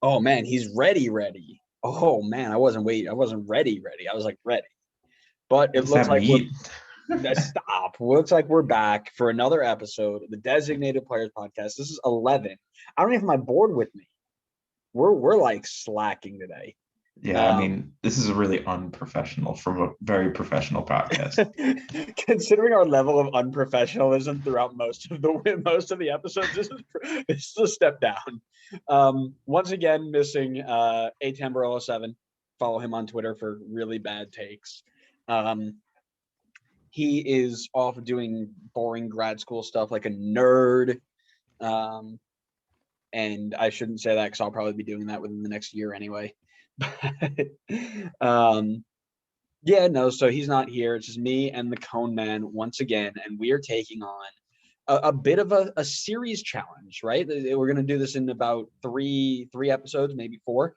Oh man, he's ready. Oh man, I wasn't ready. I was like ready. But What it does looks that like mean? stop. Looks like we're back for another episode of the Designated Players Podcast. This is 11. I don't even have my board with me. We're like slacking today. Yeah, I Um, mean, this is really unprofessional from a very professional podcast. considering our level of unprofessionalism throughout most of the episodes, this is a step down. Once again, missing A Tamburello 7. Follow him on Twitter for really bad takes. Um, he is off doing boring grad school stuff like a nerd. Um, and I shouldn't say that because I'll probably be doing that within the next year anyway. um, yeah, no, so he's not here. It's just me and the Cone Man once again, and we are taking on a bit of a series challenge, right? We're gonna do this in about three episodes, maybe four.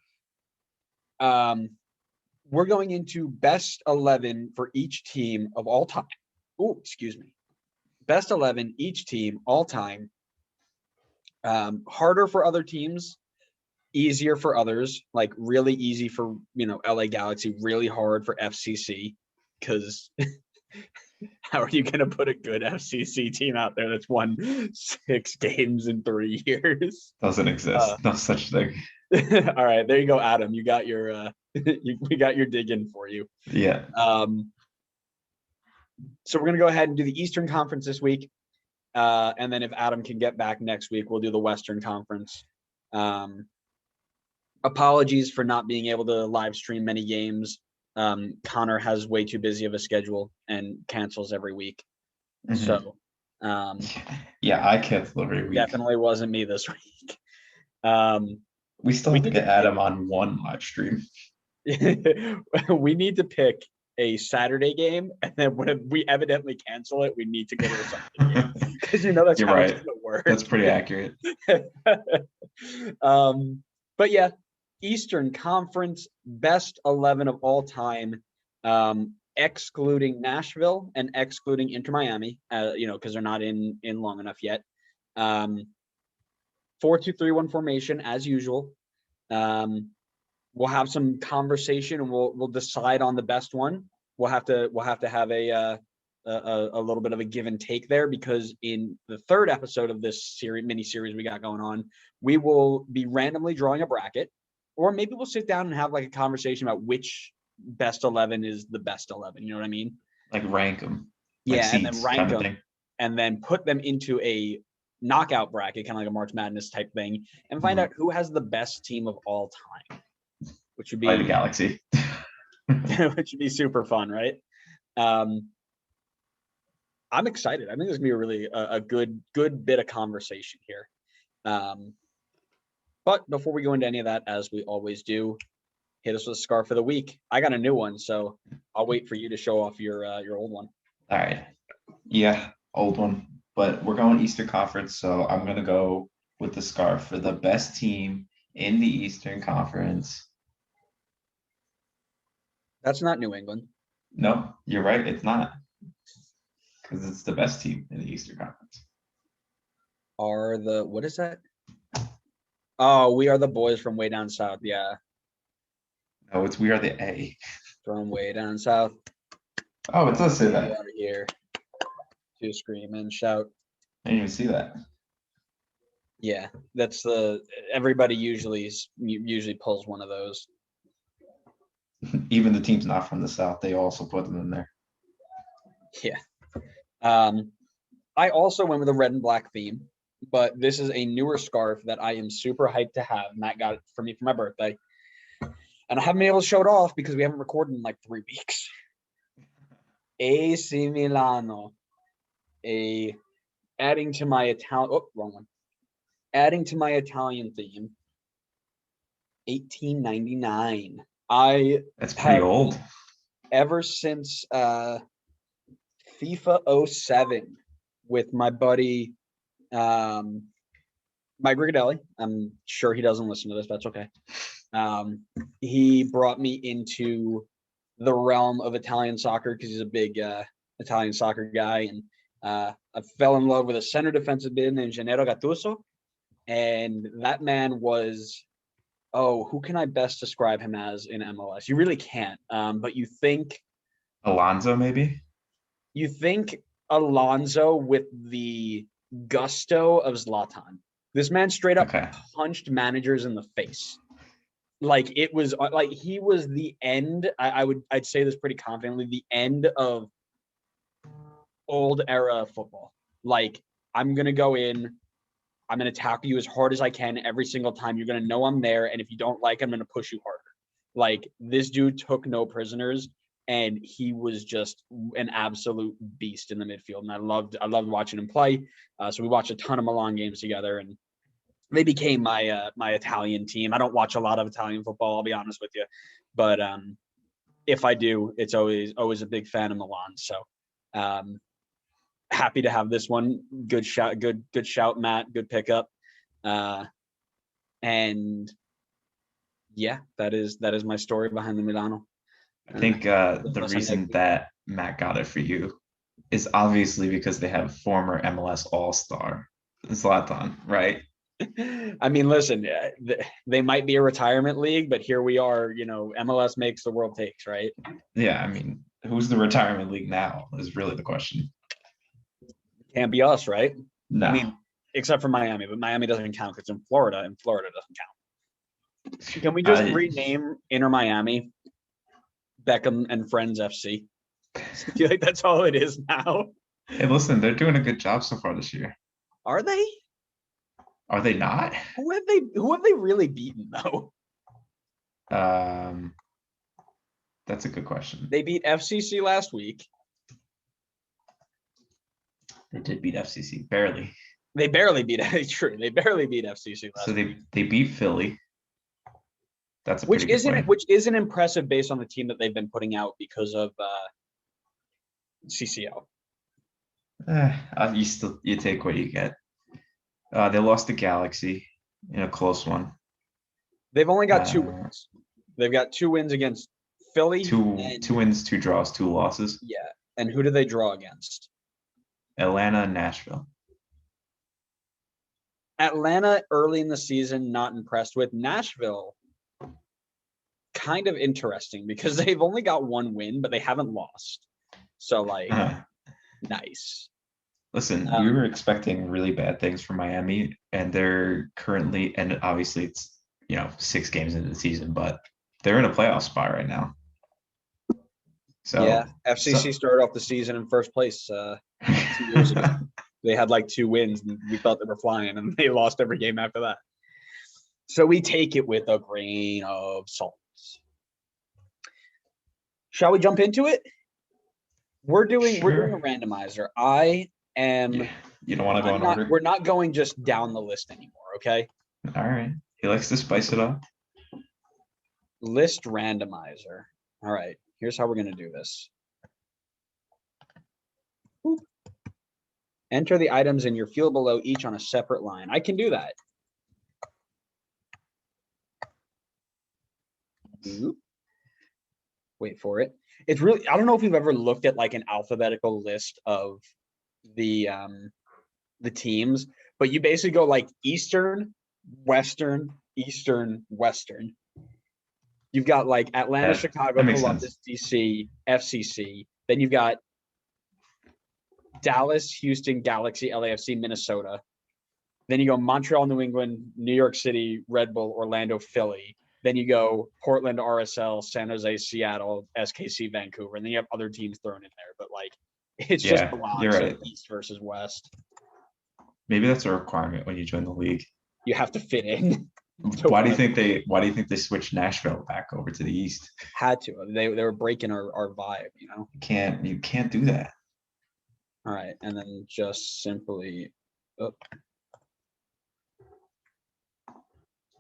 Um, we're going into best 11 for each team of all time. Oh, excuse me. Best 11 each team all time. Harder for other teams, easier for others. Like really easy for LA Galaxy, really hard for FCC because how are you going to put a good FCC team out there that's won 6 games in 3 years? Doesn't exist. No such thing. All right, there you go, Adam. You got your we got your dig in for you. Yeah. So we're going to go ahead and do the Eastern Conference this week. And then if Adam can get back next week, we'll do the Western Conference. Apologies for not being able to live stream many games. Connor has way too busy of a schedule and cancels every week. Mhm. So yeah, I cancel every week. definitely wasn't me this week. We still we have to need get to pick, Adam on one live stream. we need to pick a Saturday game, and then when we evidently cancel it, we need to go to a Sunday game because that's You're how it's right. going to work. That's pretty accurate. But yeah, Eastern Conference best 11 of all time, excluding Nashville and excluding Inter Miami, because they're not in long enough yet. 4-2-3-1 formation as usual. We'll have some conversation and we'll decide on the best one. We'll have to have a little bit of a give and take there because in the third episode of this mini series we got going on, we will be randomly drawing a bracket, or maybe we'll sit down and have like a conversation about which best 11 is the best 11. You know what I mean? Like rank them. Yeah, Like and then seeds rank kind of them thing. and then put them into a knockout bracket, kind of like a March Madness type thing, and find out who has the best team of all time, which would By the be Galaxy. which would be super fun, right? I'm excited. I think there's gonna be a really a good bit of conversation here. But before we go into any of that, as we always do, hit us with a scarf of the week. I got a new one, so I'll wait for you to show off your old one. All right. Yeah, old one. But we're going Eastern Conference, so I'm gonna go with the scarf for the best team in the Eastern Conference. That's not New England. No, you're right. It's not because it's the best team in the Eastern Conference. What is that? Oh, we are the boys from way down south. Yeah, No, we are the A. from way down south. Oh, it does say that. Out here to scream and shout. I didn't even see that. Yeah, that's everybody usually pulls one of those. Even the teams not from the South, they also put them in there. Yeah. I also went with a red and black theme, but this is a newer scarf that I am super hyped to have. Matt got it for me for my birthday. And I haven't been able to show it off because we haven't recorded in like 3 weeks. AC Milano. Adding to my Italian theme. 1899. That's pretty old. Ever since FIFA 07 with my buddy Mike Rigadelli. I'm sure he doesn't listen to this. That's okay. He brought me into the realm of Italian soccer because he's a big Italian soccer guy. And I fell in love with a center defensive mid named Gennaro Gattuso. And that man was Oh, who can I best describe him as in MLS? You really can't. But Alonso, maybe? you think Alonso with the gusto of Zlatan. This man straight up Okay. punched managers in the face. Like it was like he was the end. I'd say this pretty confidently, the end of old era football. Like I'm gonna go in, I'm gonna tackle you as hard as I can every single time. You're gonna know I'm there, and if you don't like, I'm gonna push you harder. Like this dude took no prisoners, and he was just an absolute beast in the midfield. And I loved watching him play. So we watched a ton of Milan games together, and they became my Italian team. I don't watch a lot of Italian football, I'll be honest with you, but if I do, it's always a big fan of Milan. So happy to have this one. Good shout, Matt. Good pickup. And yeah, that is my story behind the Milano. I think the reason that Matt got it for you is obviously because they have former MLS All-Star Zlatan, right? I mean, listen, they might be a retirement league, but here we are. MLS makes, the world takes, right? Yeah, I mean, who's the retirement league now is really the question. Can't be us, right? No. I mean, except for Miami, but Miami doesn't count because in Florida, and Florida doesn't count. Can we just rename Inter Miami Beckham and Friends FC? I feel like that's all it is now. Hey, listen, they're doing a good job so far this year. Are they? Are they not? Who have they really beaten though? That's a good question. They beat FCC last week. They did beat FCC barely. They barely beat. True, they barely beat FCC last. So week. they beat Philly. That's a which isn't impressive based on the team that they've been putting out because of CCL. You take what you get. They lost to Galaxy in a close one. They've only got 2 wins. They've got 2 wins against Philly. Two wins, 2 draws, 2 losses. Yeah. And who do they draw against? Atlanta and Nashville. Atlanta early in the season, not impressed with. Nashville, kind of interesting because they've only got 1 win, but they haven't lost. So, nice. Listen, we were expecting really bad things from Miami, and they're currently, and obviously it's 6 games into the season, but they're in a playoff spot right now. So yeah, FCC started off the season in first place 2 years ago. They had 2 wins, and we thought they were flying, and they lost every game after that. So we take it with a grain of salt. Shall we jump into it? We're doing a randomizer. You don't want to go in order? We're not going just down the list anymore, okay? All right. He likes to spice it up. List randomizer. All right. Here's how we're going to do this. Boop. Enter the items in your field below, each on a separate line. I can do that. Boop. Wait for it. It's really, I don't know if you've ever looked at an alphabetical list of the teams, but you basically go Eastern, Western, Eastern, Western. You've got Atlanta, Chicago, Columbus, DC, FCC. Then you've got Dallas, Houston, Galaxy, LAFC, Minnesota. Then you go Montreal, New England, New York City, Red Bull, Orlando, Philly. Then you go Portland, RSL, San Jose, Seattle, SKC, Vancouver, and then you have other teams thrown in there. But it's just blocks, you're right. East versus West. Maybe that's a requirement when you join the league. You have to fit in. Why do you think they switched Nashville back over to the East? Had to. They were breaking our vibe, You can't do that. All right, and then just simply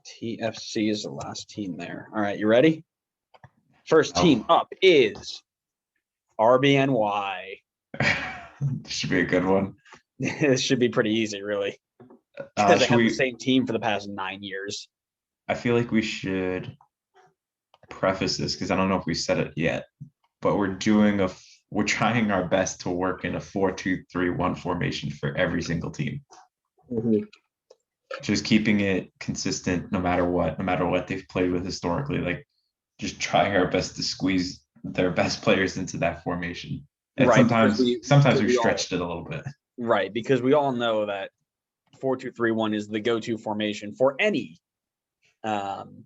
TFC is the last team there. All right, you ready? First team up is RBNY. This should be a good one. This should be pretty easy, really. Because they have the same team for the past 9 years. I feel like we should preface this because I don't know if we said it yet, but we're trying our best to work in a 4-2-3-1 formation for every single team. Mm-hmm. just keeping it consistent no matter what, no matter what they've played with historically. Like just trying our best to squeeze their best players into that formation. And Right, sometimes because we we all stretched it a little bit. right because we all know that 4-2-3-1 is the go-to formation for any um,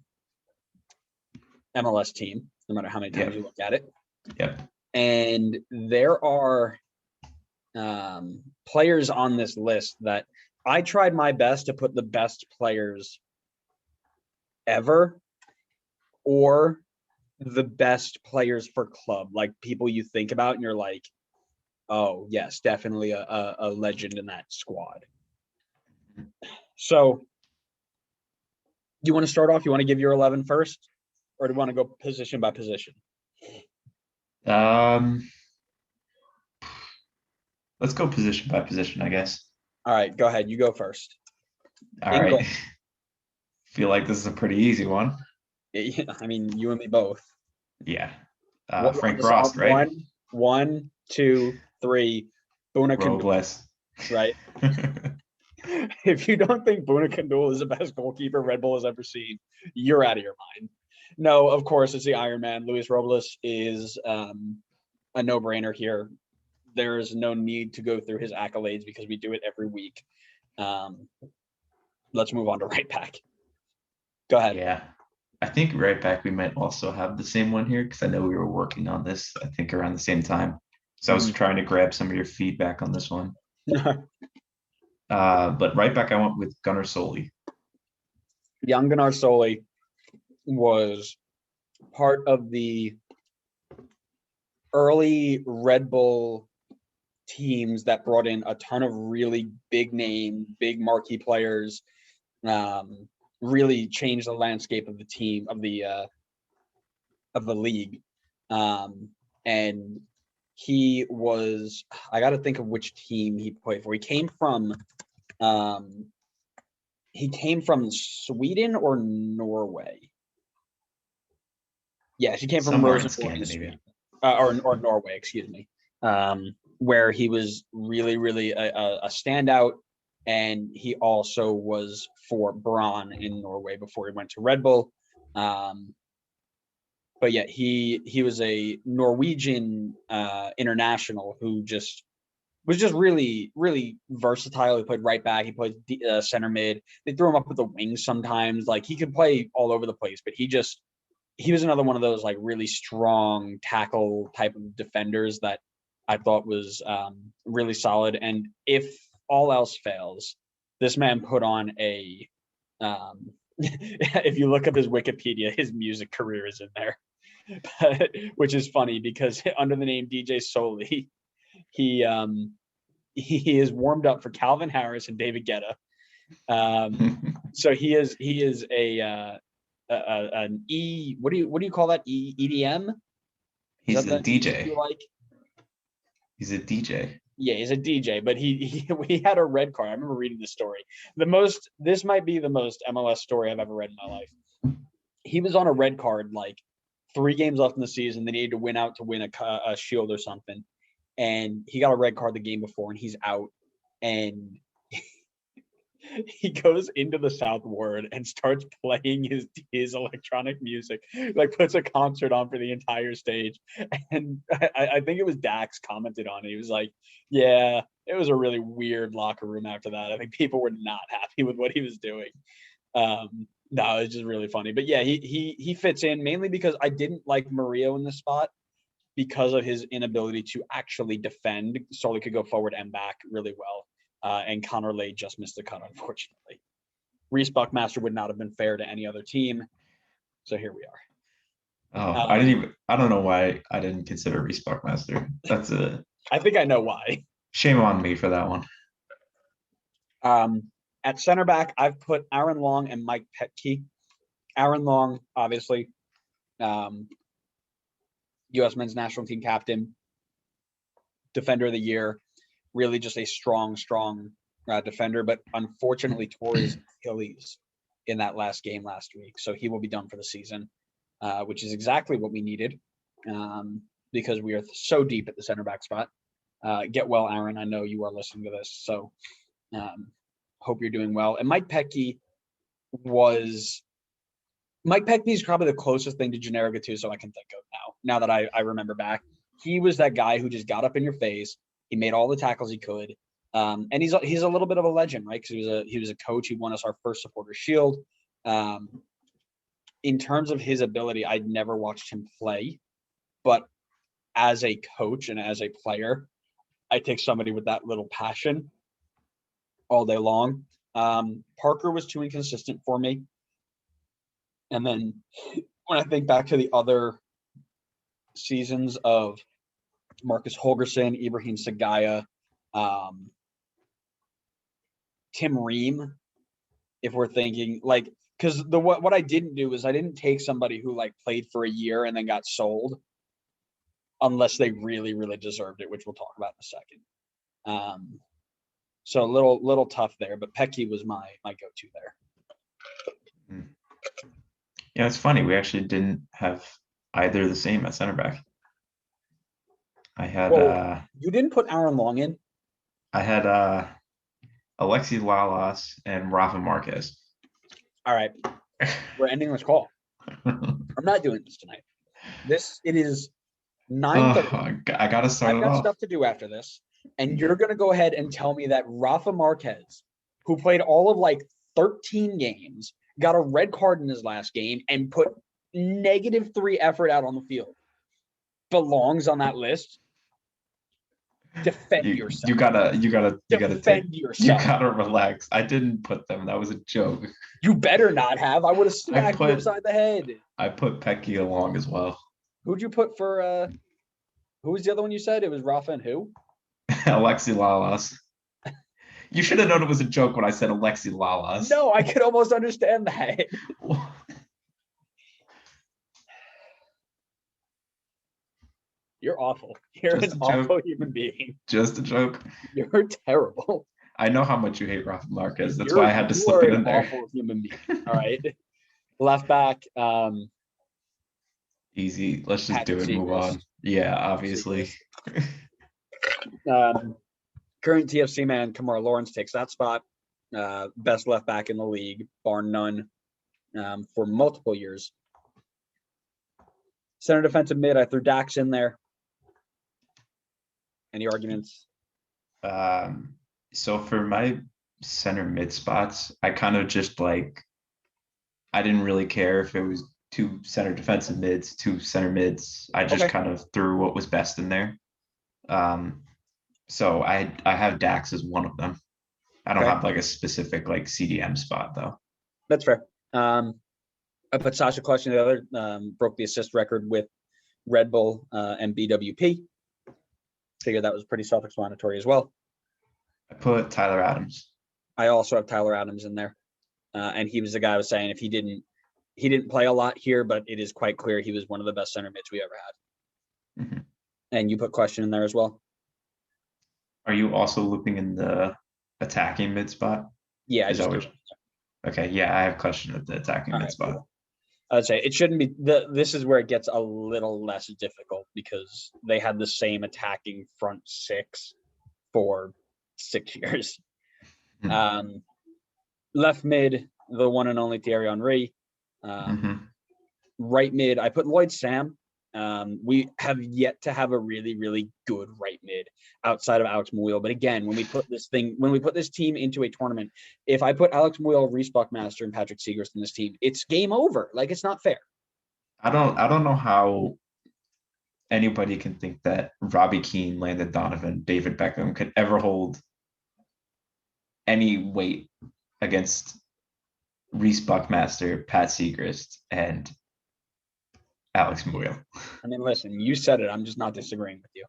MLS team, no matter how many times Yep. you look at it. Yep. And there are players on this list that I tried my best to put the best players ever or the best players for club, like people you think about and you're like, oh, yes, definitely a legend in that squad. So you want to start off? You want to give your 11 first? Or do you want to go position by position? Um, let's go position by position, I guess. All right, go ahead. You go first. All In right. goal. Feel like this is a pretty easy one. I mean, you and me both. Yeah. On Frank the south, Rost, right? one, two, three. Buna Kandul, Robles. right? If you don't think Buna Kandul is the best goalkeeper Red Bull has ever seen, you're out of your mind. No, of course, it's the Iron Man. Luis Robles is a no-brainer here. There is no need to go through his accolades because we do it every week. Let's move on to right back. Go ahead. Yeah. I think right back we might also have the same one here because I know we were working on this, I think around the same time. So I was trying to grab some of your feedback on this one. But right back, I went with Gunnar Soley. Young Gunnar Soley was part of the early Red Bull teams that brought in a ton of really big name, big marquee players, really changed the landscape of the team of the league. And he was, I got to think of which team he played for. He came from Sweden or Norway. Yes, he came from Somewhere in Rosenborg in Scandinavia. Sweden, or Norway, excuse me, where he was really, really a standout. And he also was for Brann in Norway before he went to Red Bull. But yeah, he was a Norwegian international who was just really, really versatile. He played right back. He played center mid. They threw him up with the wings sometimes. Like he could play all over the place, but he was another one of those like really strong tackle type of defenders that I thought was really solid. And if all else fails, this man put on a if you look up his Wikipedia, his music career is in there, which is funny because under the name DJ Soley, he is warmed up for Calvin Harris and David Guetta. So he is an what do you call that? EDM? He's a DJ. You like? He's a DJ. Yeah, he's a DJ, but he had a red card. I remember reading this story. This might be the most MLS story I've ever read in my life. He was on a red card like 3 games left in the season. They needed to win out to win a shield or something. And he got a red card the game before and he's out. And he goes into the South Ward and starts playing his electronic music, like puts a concert on for the entire stage. And I think it was Dax commented on it. He was like, yeah, it was a really weird locker room after that. I think people were not happy with what he was doing. No, it's just really funny. But yeah, he fits in mainly because I didn't like Murillo in this spot because of his inability to actually defend. Solely could go forward and back really well. And Connor Lay just missed the cut, unfortunately. Reese Buckmaster would not have been fair to any other team. So here we are. Oh, I don't know why I didn't consider Reese Buckmaster. I think I know why. Shame on me for that one. At center back, I've put Aaron Long and Mike Petke. Aaron Long, obviously, U.S. men's national team captain, defender of the year, really just a strong defender, but unfortunately tore his Achilles in that last game last week. So he will be done for the season, which is exactly what we needed because we are so deep at the center back spot. Get well, Aaron. I know you are listening to this. So Hope you're doing well. And Mike Petke is probably the closest thing to Gennaro Gattuso I can think of now that I remember back. He was that guy who just got up in your face. He made all the tackles he could. And he's a little bit of a legend, right? Because he was a coach. He won us our first Supporters Shield. In terms of his ability, I'd never watched him play, but as a coach and as a player, I take somebody with that little passion all day long. Parker was too inconsistent for me. And then when I think back to the other seasons of Marcus Holgerson, Ibrahim Sagaya, Tim Ream, if we're thinking like, because what I didn't do is I didn't take somebody who like played for a year and then got sold unless they really, really deserved it, which we'll talk about in a second. So a little tough there, but Petke was my go-to there. Yeah, it's funny. We actually didn't have either the same at center back. I had you didn't put Aaron Long in? I had Alexi Lalas and Rafa Marquez. All right. We're ending this call. I'm not doing this tonight. It is 9:30. I gotta start I've got stuff to do after this. And you're gonna go ahead and tell me that Rafa Marquez, who played all of like 13 games, got a red card in his last game and put -3 effort out on the field, belongs on that list? Defend yourself. You gotta relax. I didn't put them. That was a joke. You better not have. I would have smacked you upside the head. I put Petke along as well. Who'd you put for who was the other one you said? It was Rafa and who? Alexi Lalas. You should have known it was a joke when I said Alexi Lalas. No, I could almost understand that. You're awful. You're an awful human being. Just a joke. You're terrible. I know how much you hate Rafa Marquez. That's why I had to slip it in there. You're an awful human being. All right. Left back. Easy. Let's just do it. Move on. Yeah, obviously. Current TFC man Kamar Lawrence takes that spot. Best left back in the league, bar none, for multiple years. Center defensive mid, I threw Dax in there. Any arguments? So for my center mid spots, I kind of just I didn't really care if it was 2 center defensive mids, 2 center mids. I just kind of threw what was best in there. So I have Dax as one of them. I don't have a specific CDM spot though. That's fair. I put Sasha Clutch in the other, broke the assist record with Red Bull and BWP. Figured that was pretty self-explanatory as well. I put Tyler Adams. I also have Tyler Adams in there. And he was the guy I was saying if he didn't play a lot here, but it is quite clear he was one of the best center mids we ever had. Mm-hmm. And you put Question in there as well. Are you also looping in the attacking mid spot? Yeah, I just okay. Yeah, I have Question at the attacking mid spot. Cool. I'd say it shouldn't be this is where it gets a little less difficult because they had the same attacking front 6 for 6 years. Mm-hmm. Left mid, the one and only Thierry Henry. Right mid, I put Lloyd Sam. We have yet to have a really, really good right mid outside of Alex Muyl. But again, when we put this team into a tournament, if I put Alex Muyl, Reece Buckmaster, and Patrick Seegers in this team, it's game over. It's not fair. I don't know how anybody can think that Robbie Keane, Landon Donovan, David Beckham could ever hold any weight against Reece Buckmaster, Pat Segrist, and Alex Muyl. I mean, listen, you said it. I'm just not disagreeing with you.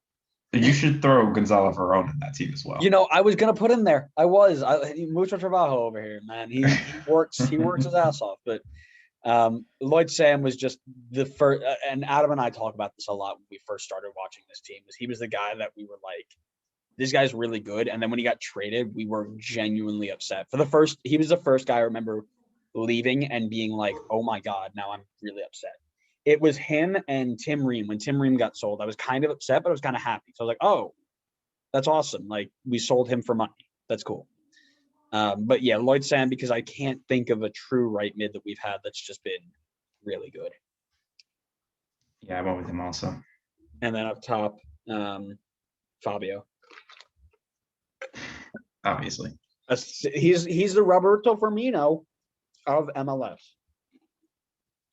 You should throw Gonzalo Verón in that team as well. I was going to put him there. Mucho trabajo over here, man. He works his ass off. But Lloyd Sam was just the first, and Adam and I talk about this a lot when we first started watching this team, he was the guy that we were like, this guy's really good. And then when he got traded, we were genuinely upset. He was the first guy I remember leaving and being like, oh my God, now I'm really upset. It was him and Tim Ream. When Tim Ream got sold, I was kind of upset, but I was kind of happy. So I was like, oh, that's awesome. We sold him for money. That's cool. But yeah, Lloyd Sam, because I can't think of a true right mid that we've had that's just been really good. Yeah, I went with him also. And then up top, Fabio. Obviously. He's the Roberto Firmino of MLS.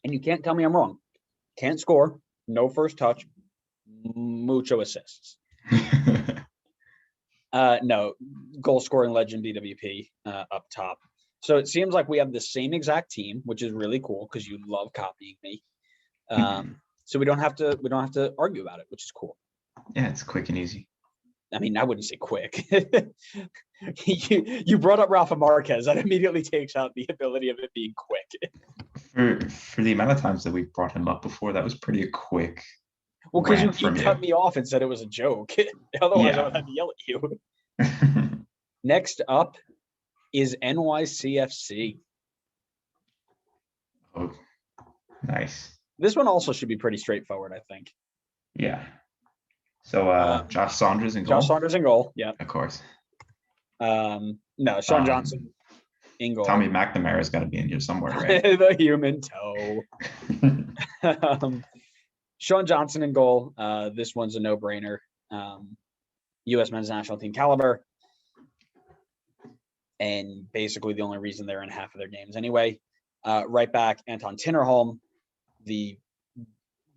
And you can't tell me I'm wrong. Can't score, no first touch, mucho assists. No, goal scoring legend BWP up top. So it seems like we have the same exact team, which is really cool because you love copying me. So we don't have to argue about it, which is cool. Yeah, it's quick and easy. I mean, I wouldn't say quick. you brought up Rafa Marquez. That immediately takes out the ability of it being quick. For the amount of times that we brought him up before, that was pretty quick. Well, because you cut me off and said it was a joke. Otherwise, I would have to yell at you. Next up is NYCFC. Oh, nice. This one also should be pretty straightforward, I think. Yeah. So Josh Saunders in goal. Josh Saunders in goal. Yeah. Of course. No, Sean Johnson in goal. Tommy McNamara's got to be in here somewhere, right? The human toe. Sean Johnson in goal. This one's a no-brainer. U.S. men's national team caliber. And basically the only reason they're in half of their games anyway. Right back, Anton Tinnerholm,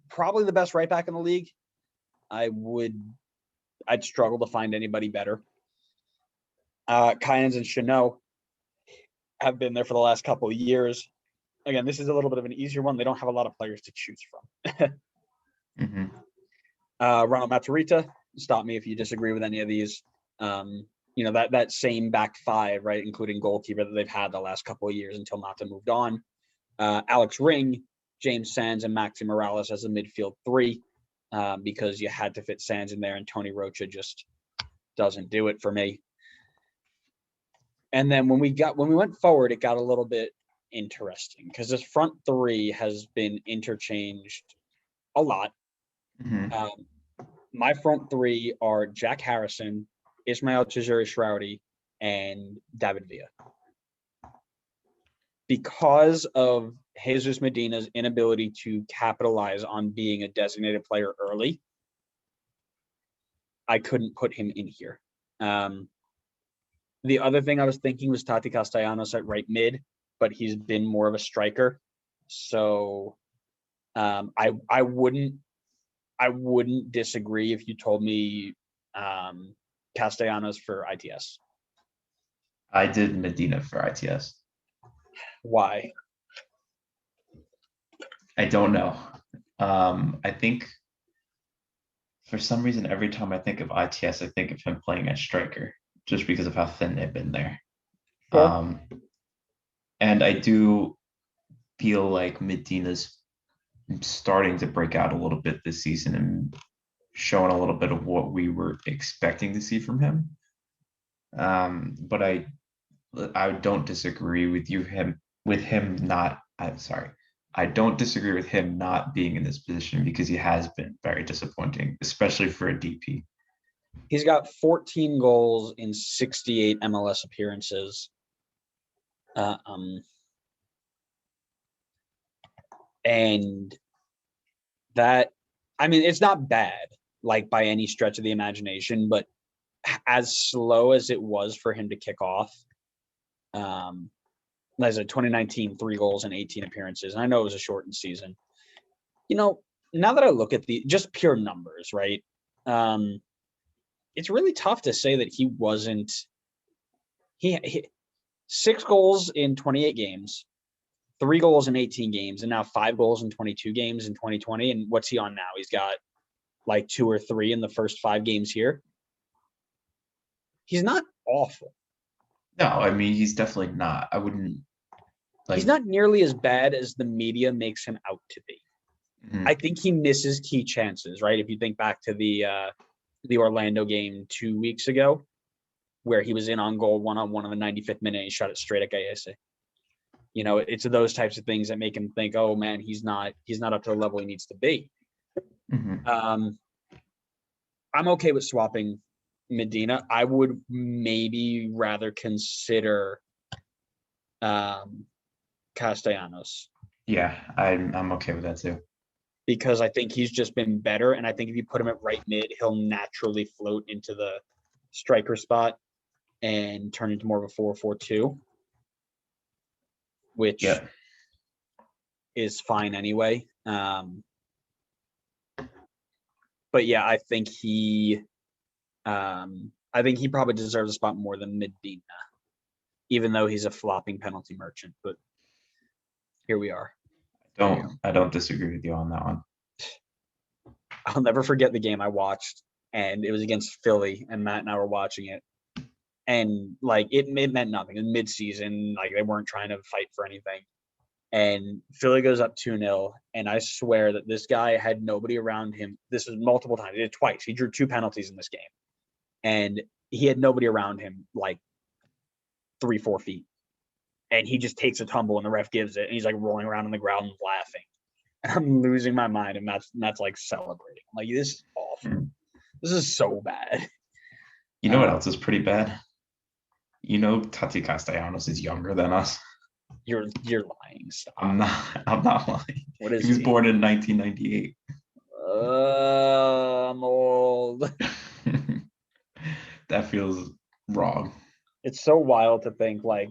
probably the best right back in the league. I'd struggle to find anybody better. Kynes and Chanot have been there for the last couple of years. Again, this is a little bit of an easier one. They don't have a lot of players to choose from. Ronald Matarrita, stop me if you disagree with any of these. That same back five, right, including goalkeeper that they've had the last couple of years until Mata moved on. Alex Ring, James Sands, and Maxi Morales as a midfield three, because you had to fit Sands in there, and Tony Rocha just doesn't do it for me. And then when we went forward, it got a little bit interesting because this front three has been interchanged a lot. My front three are Jack Harrison, Ismael Tajiri-Shrowdy, and David Villa. Because of Jesus Medina's inability to capitalize on being a designated player early, I couldn't put him in here. The other thing I was thinking was Tati Castellanos at right mid, but he's been more of a striker. So I wouldn't disagree if you told me Castellanos for ITS. I did Medina for ITS. Why? I don't know. I think for some reason, every time I think of ITS, I think of him playing as striker, just because of how thin they've been there. Sure. And I do feel like Medina's starting to break out a little bit this season and showing a little bit of what we were expecting to see from him. But I don't disagree with I don't disagree with him not being in this position because he has been very disappointing, especially for a DP. He's got 14 goals in 68 MLS appearances. And that, I mean, it's not bad, like by any stretch of the imagination, but as slow as it was for him to kick off, as a 2019, 3 goals and 18 appearances. And I know it was a shortened season. Now that I look at the just pure numbers, right? It's really tough to say that he wasn't. He 6 goals in 28 games, 3 goals in 18 games, and now 5 goals in 22 games in 2020. And what's he on now? He's got like 2 or 3 in the first 5 games here. He's not awful. No, I mean, he's definitely not. I wouldn't. He's not nearly as bad as the media makes him out to be. I think he misses key chances, right? If you think back to the Orlando game 2 weeks ago, where he was in on goal 1-on-1 in the 95th minute, he shot it straight at Gallese. It's those types of things that make him think, oh man, he's not up to the level he needs to be. I'm okay with swapping Medina, I would maybe rather consider Castellanos Yeah, I'm okay with that too. because I think he's just been better. And I think if you put him at right mid, he'll naturally float into the striker spot and turn into more of a 4-4-2, which Yeah, is fine anyway. But yeah, I think he probably deserves a spot more than Medina, even though he's a flopping penalty merchant. But here we are. I don't disagree with you on that one. I'll never forget the game I watched, and it was against Philly, and Matt and I were watching it. And like it meant nothing. In mid-season, like they weren't trying to fight for anything. And Philly goes up 2-0, and I swear that this guy had nobody around him. This was multiple times. He did it twice. He drew 2 penalties in this game, and he had nobody around him like 3-4 feet. And he just takes a tumble, and the ref gives it, and he's like rolling around on the ground and laughing. And I'm losing my mind, and that's like celebrating. I'm like, this is awful. This is so bad. You know what else is pretty bad? You know, Tati Castellanos is younger than us. You're lying. Stop. I'm not lying. What is he was born in 1998. I'm old. That feels wrong. It's so wild to think like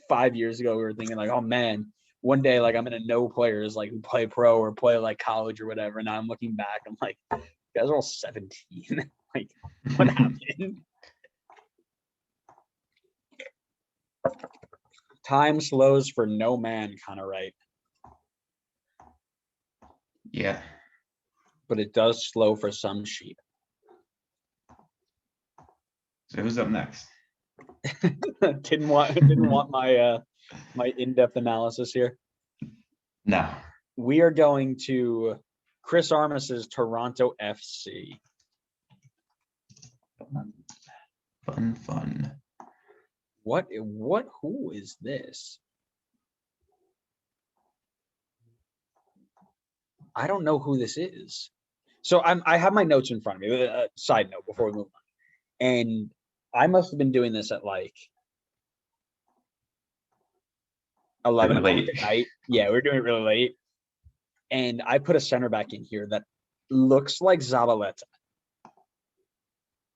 5 years ago we were thinking like, oh man, one day like I'm gonna know players like who play pro or play like college or whatever. And now I'm looking back, I'm like, you guys are all 17. Like, what happened? Time slows for no man, kind of right. Yeah. But it does slow for some sheep. So who's up next? didn't want my my in-depth analysis here. No. We are going to Chris Armas's Toronto FC. Fun. Who is this? I don't know who this is. So I have my notes in front of me. Side note before we move on. And I must have been doing this at like 11 o'clock at night. Yeah, we're doing it really late. And I put a center back in here that looks like Zabaleta.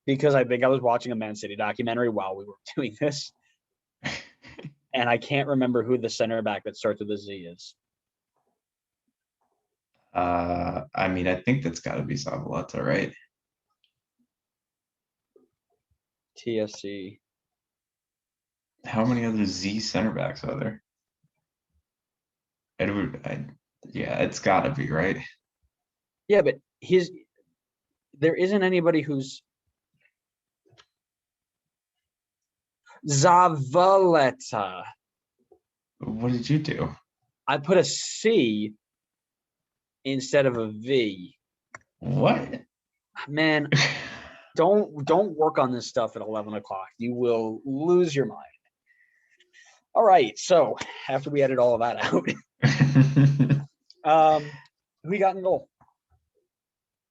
Because I think I was watching a Man City documentary while we were doing this. And I can't remember who the center back that starts with a Z is. I mean, I think that's got to be Zabaleta, right? TFC. How many other Z center backs are there? Yeah, it's got to be, right? Yeah, but there isn't anybody who's Zavaleta. What did you do? I put a C instead of a V. What? Man, don't work on this stuff at 11 o'clock. You will lose your mind. All right, so after we edit all of that out, who we got in goal?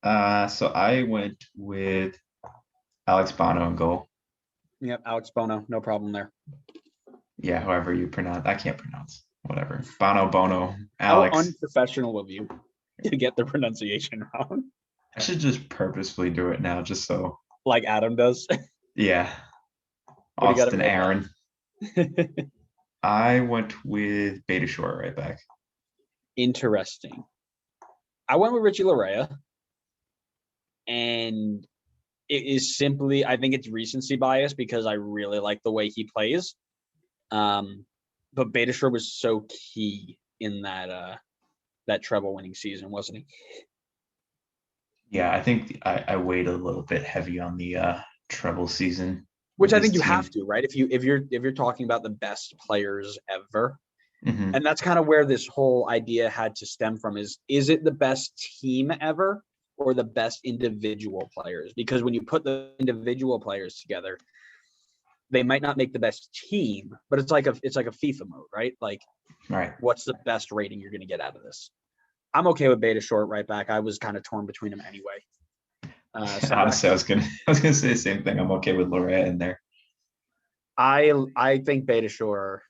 So I went with Alex Bono in goal. Yep, Alex Bono, no problem there. Yeah, however you pronounce, I can't pronounce. Whatever. Bono, Alex. How unprofessional of you to get the pronunciation wrong. I should just purposefully do it now, just so. Like Adam does. Yeah. Austin Aaron. I went with Beitashour right back. Interesting. I went with Richie Larea. And it is simply, I think it's recency bias because I really like the way he plays. But Beitashour was so key in that treble winning season, wasn't he? Yeah, I think I weighed a little bit heavy on the treble season. Which I think you have to, right? If you're talking about the best players ever. Mm-hmm. And that's kind of where this whole idea had to stem from is it the best team ever or the best individual players? Because when you put the individual players together, they might not make the best team, but it's like a FIFA mode, right? Like, right. What's the best rating you're going to get out of this? I'm okay with Beitashour right back. I was kind of torn between them anyway. Center Honestly, I backs. was gonna say the same thing. I'm okay with Loretta in there. I think Beta Shore.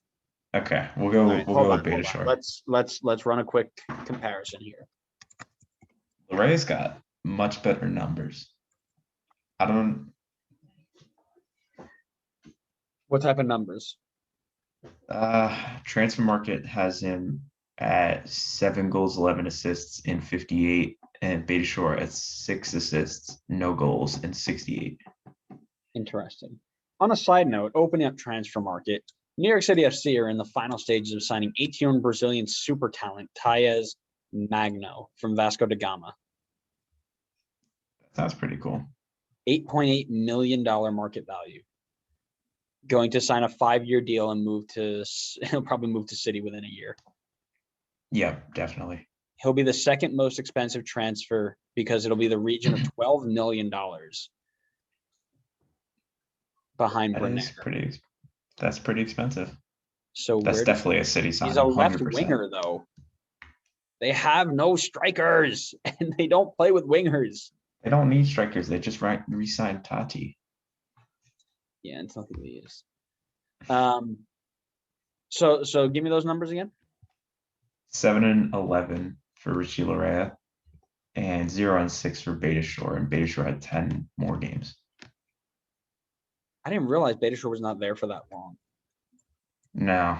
Okay, All right, we'll hold go on, with Beta hold on. Shore. Let's run a quick comparison here. Loretta's got much better numbers. I don't What type of numbers? Transfer Market has him at 7 goals, 11 assists in 58, and Beta Shore at 6 assists, no goals in 68. Interesting. On a side note, opening up Transfer Market, New York City FC are in the final stages of signing 18 Brazilian super talent Taez Magno from Vasco da Gama. That's pretty cool. $8.8 million market value. Going to sign a 5-year deal and he'll probably move to City within a year. Yeah, definitely. He'll be the second most expensive transfer because it'll be the region of $12 million behind Brunner. That's pretty expensive. So that's definitely a City signing. He's a left 100%. winger though. They have no strikers and they don't play with wingers. They don't need strikers. They just re-signed Tati. Yeah, until he leaves. So give me those numbers again. 7 and 11 for Richie Larea, and 0 and 6 for Beta Shore. And Beta Shore had 10 more games. I didn't realize Beta Shore was not there for that long. No,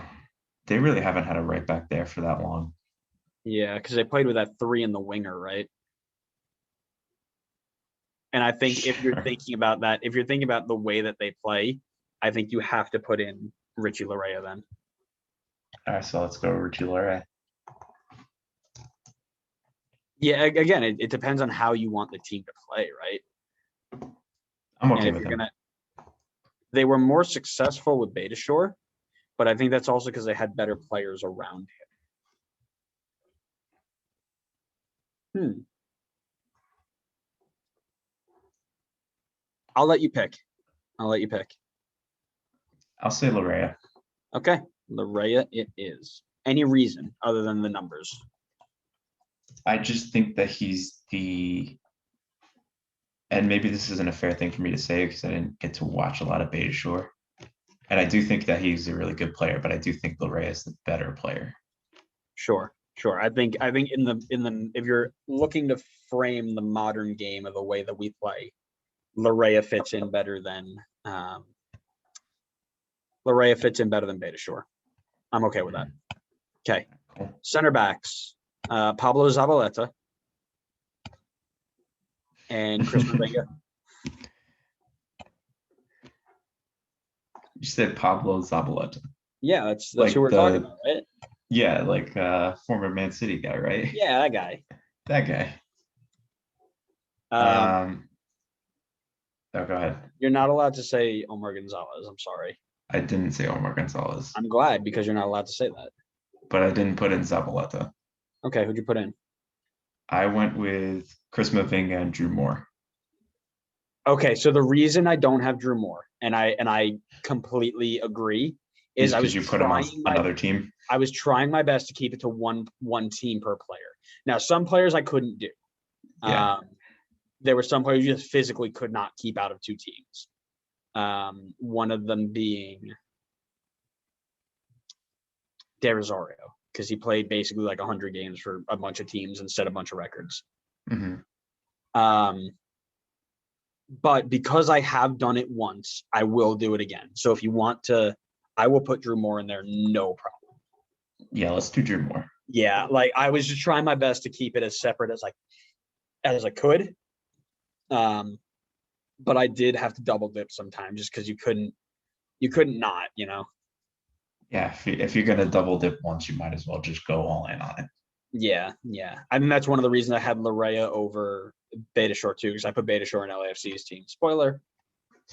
they really haven't had a right back there for that long. Yeah, because they played with that 3 in the winger, right? And I think if you're thinking about that, if you're thinking about the way that they play, I think you have to put in Richie Larea then. All right, so let's go Richie Larea. Yeah, again, it depends on how you want the team to play, right? I'm okay with him. They were more successful with Beta Shore, but I think that's also because they had better players around him. I'll let you pick. I'll say Larea. Okay, Larea it is. Any reason other than the numbers? I just think that he's and maybe this isn't a fair thing for me to say because I didn't get to watch a lot of Beta Shore. And I do think that he's a really good player, but I do think Larea is the better player. Sure. I think in the if you're looking to frame the modern game of the way that we play, Larea fits in better than Beta Shore. I'm okay with that. Okay. Cool. Center backs, Pablo Zabaleta and Chris Mavinga. You said Pablo Zabaleta. Yeah, that's like who we're talking about, right? Yeah, like former Man City guy, right? Yeah, that guy. That guy. Oh, go ahead. You're not allowed to say Omar Gonzalez. I'm sorry. I didn't say Omar Gonzalez. I'm glad because you're not allowed to say that. But I didn't put in Zabaleta. Okay, who'd you put in? I went with Chris Mavinga and Drew Moore. Okay, so the reason I don't have Drew Moore, and I completely agree, is because you put him on another team. I was trying my best to keep it to one team per player. Now, some players I couldn't do. Yeah. There were some players you just physically could not keep out of two teams. One of them being De Rosario, because he played basically like 100 games for a bunch of teams and set a bunch of records. Mm-hmm. But because I have done it once, I will do it again. So if you want to, I will put Drew Moore in there, no problem. Yeah, let's do Drew Moore. Yeah, like I was just trying my best to keep it as separate as I could. But I did have to double dip sometimes just because you couldn't not, you know. Yeah, if you're gonna double dip once, you might as well just go all in on it. Yeah. I mean, that's one of the reasons I had Larea over Beta Shore too, because I put Beta Shore in LAFC's team. Spoiler.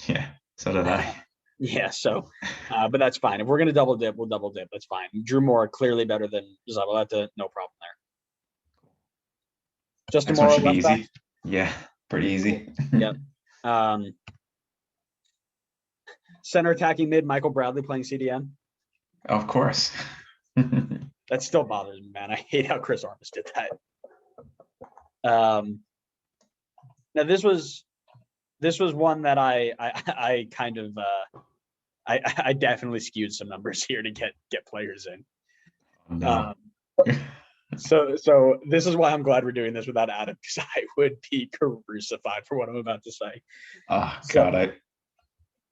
Yeah, so did I. Yeah, so, but that's fine. If we're gonna double dip, we'll double dip. That's fine. Drew Moore clearly better than Zabaleta, no problem there. Justin Moore should be easy. Back. Yeah, pretty easy. Yep. Center attacking mid, Michael Bradley playing CDM. Of course. That still bothers me, man. I hate how Chris Armas did that. Now this was this was one that I kind of I definitely skewed some numbers here to get players in. No. So this is why I'm glad we're doing this without Adam, because I would be crucified for what I'm about to say. Oh So, God,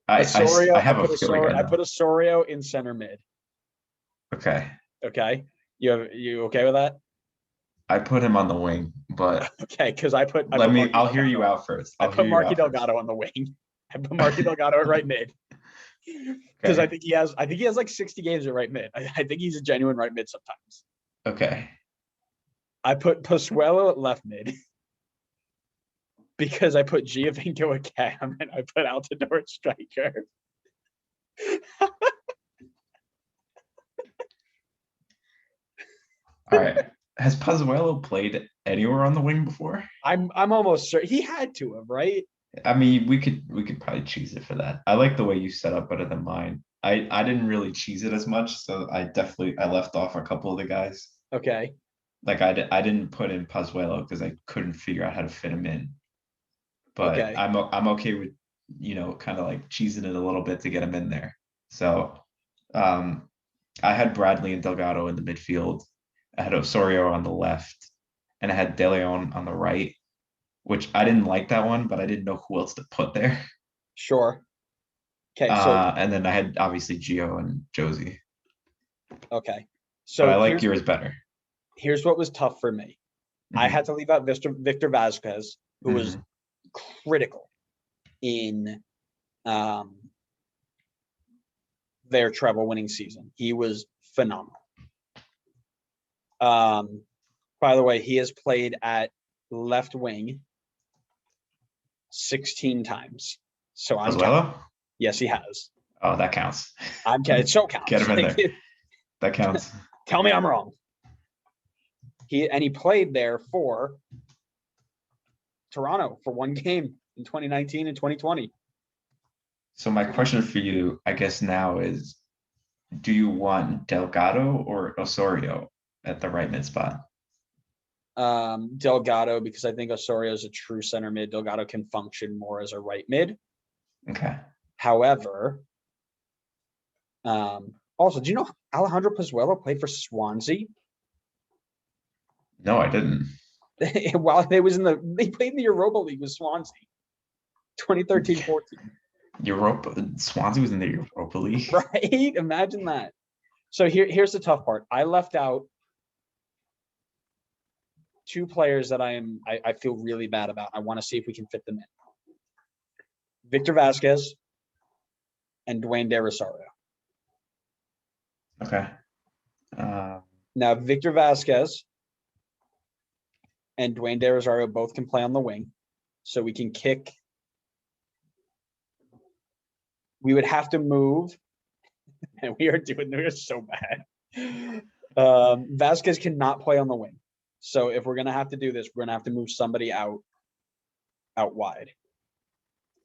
I Osorio, have a feeling I I know. put Osorio in center mid. Okay, Okay, you okay with that? I put him on the wing, but Okay, because I put Marky I'll hear you Delgado. out first. I I'll hear put you Marky out first. Delgado on the wing. I put Marky Delgado at right mid because Okay. I think he has like 60 games at right mid. I think he's a genuine right mid sometimes. Okay. I put Pozuelo at left mid because I put Giovinco at cam and I put Altidore at striker. All right. Has Pozuelo played anywhere on the wing before? I'm almost certain he had to have, right? I mean, we could probably cheese it for that. I like the way you set up better than mine. I didn't really cheese it as much, so I left off a couple of the guys. Okay. Like I didn't put in Pozuelo because I couldn't figure out how to fit him in. But Okay. I'm okay with kind of like cheesing it a little bit to get him in there. So um I had Bradley and Delgado in the midfield. I had Osorio on the left, and I had De Leon on the right, which I didn't like that one, but I didn't know who else to put there. Sure. Okay. So And then I had obviously Gio and Josie, okay. but So I like yours better. here's what was tough for me. I had to leave out Victor Vasquez, who was critical in their treble winning season. He was phenomenal. By the way, he has played at left wing 16 times. So I'm counting. Yes, he has. Oh, that counts. I'm counting. It so counts. Get him in there. That counts. Tell me I'm wrong. He played there for Toronto for one game in 2019 and 2020. So my question for you, I guess now is, do you want Delgado or Osorio at the right mid spot? Delgado, because I think Osorio is a true center mid. Delgado can function more as a right mid. Okay. However, also, do you know Alejandro Pozuelo played for Swansea? No, I didn't. While they played in the Europa League with Swansea, 2013-14. Swansea was in the Europa League. Right? Imagine that. So here's the tough part. I left out two players that I feel really bad about. I want to see if we can fit them in. Victor Vasquez and Dwayne De Rosario. Okay. Now, Victor Vasquez and Dwayne De Rosario both can play on the wing. So we can kick. We would have to move. And we are so bad. Vasquez cannot play on the wing. So if we're going to have to do this, we're going to have to move somebody out wide.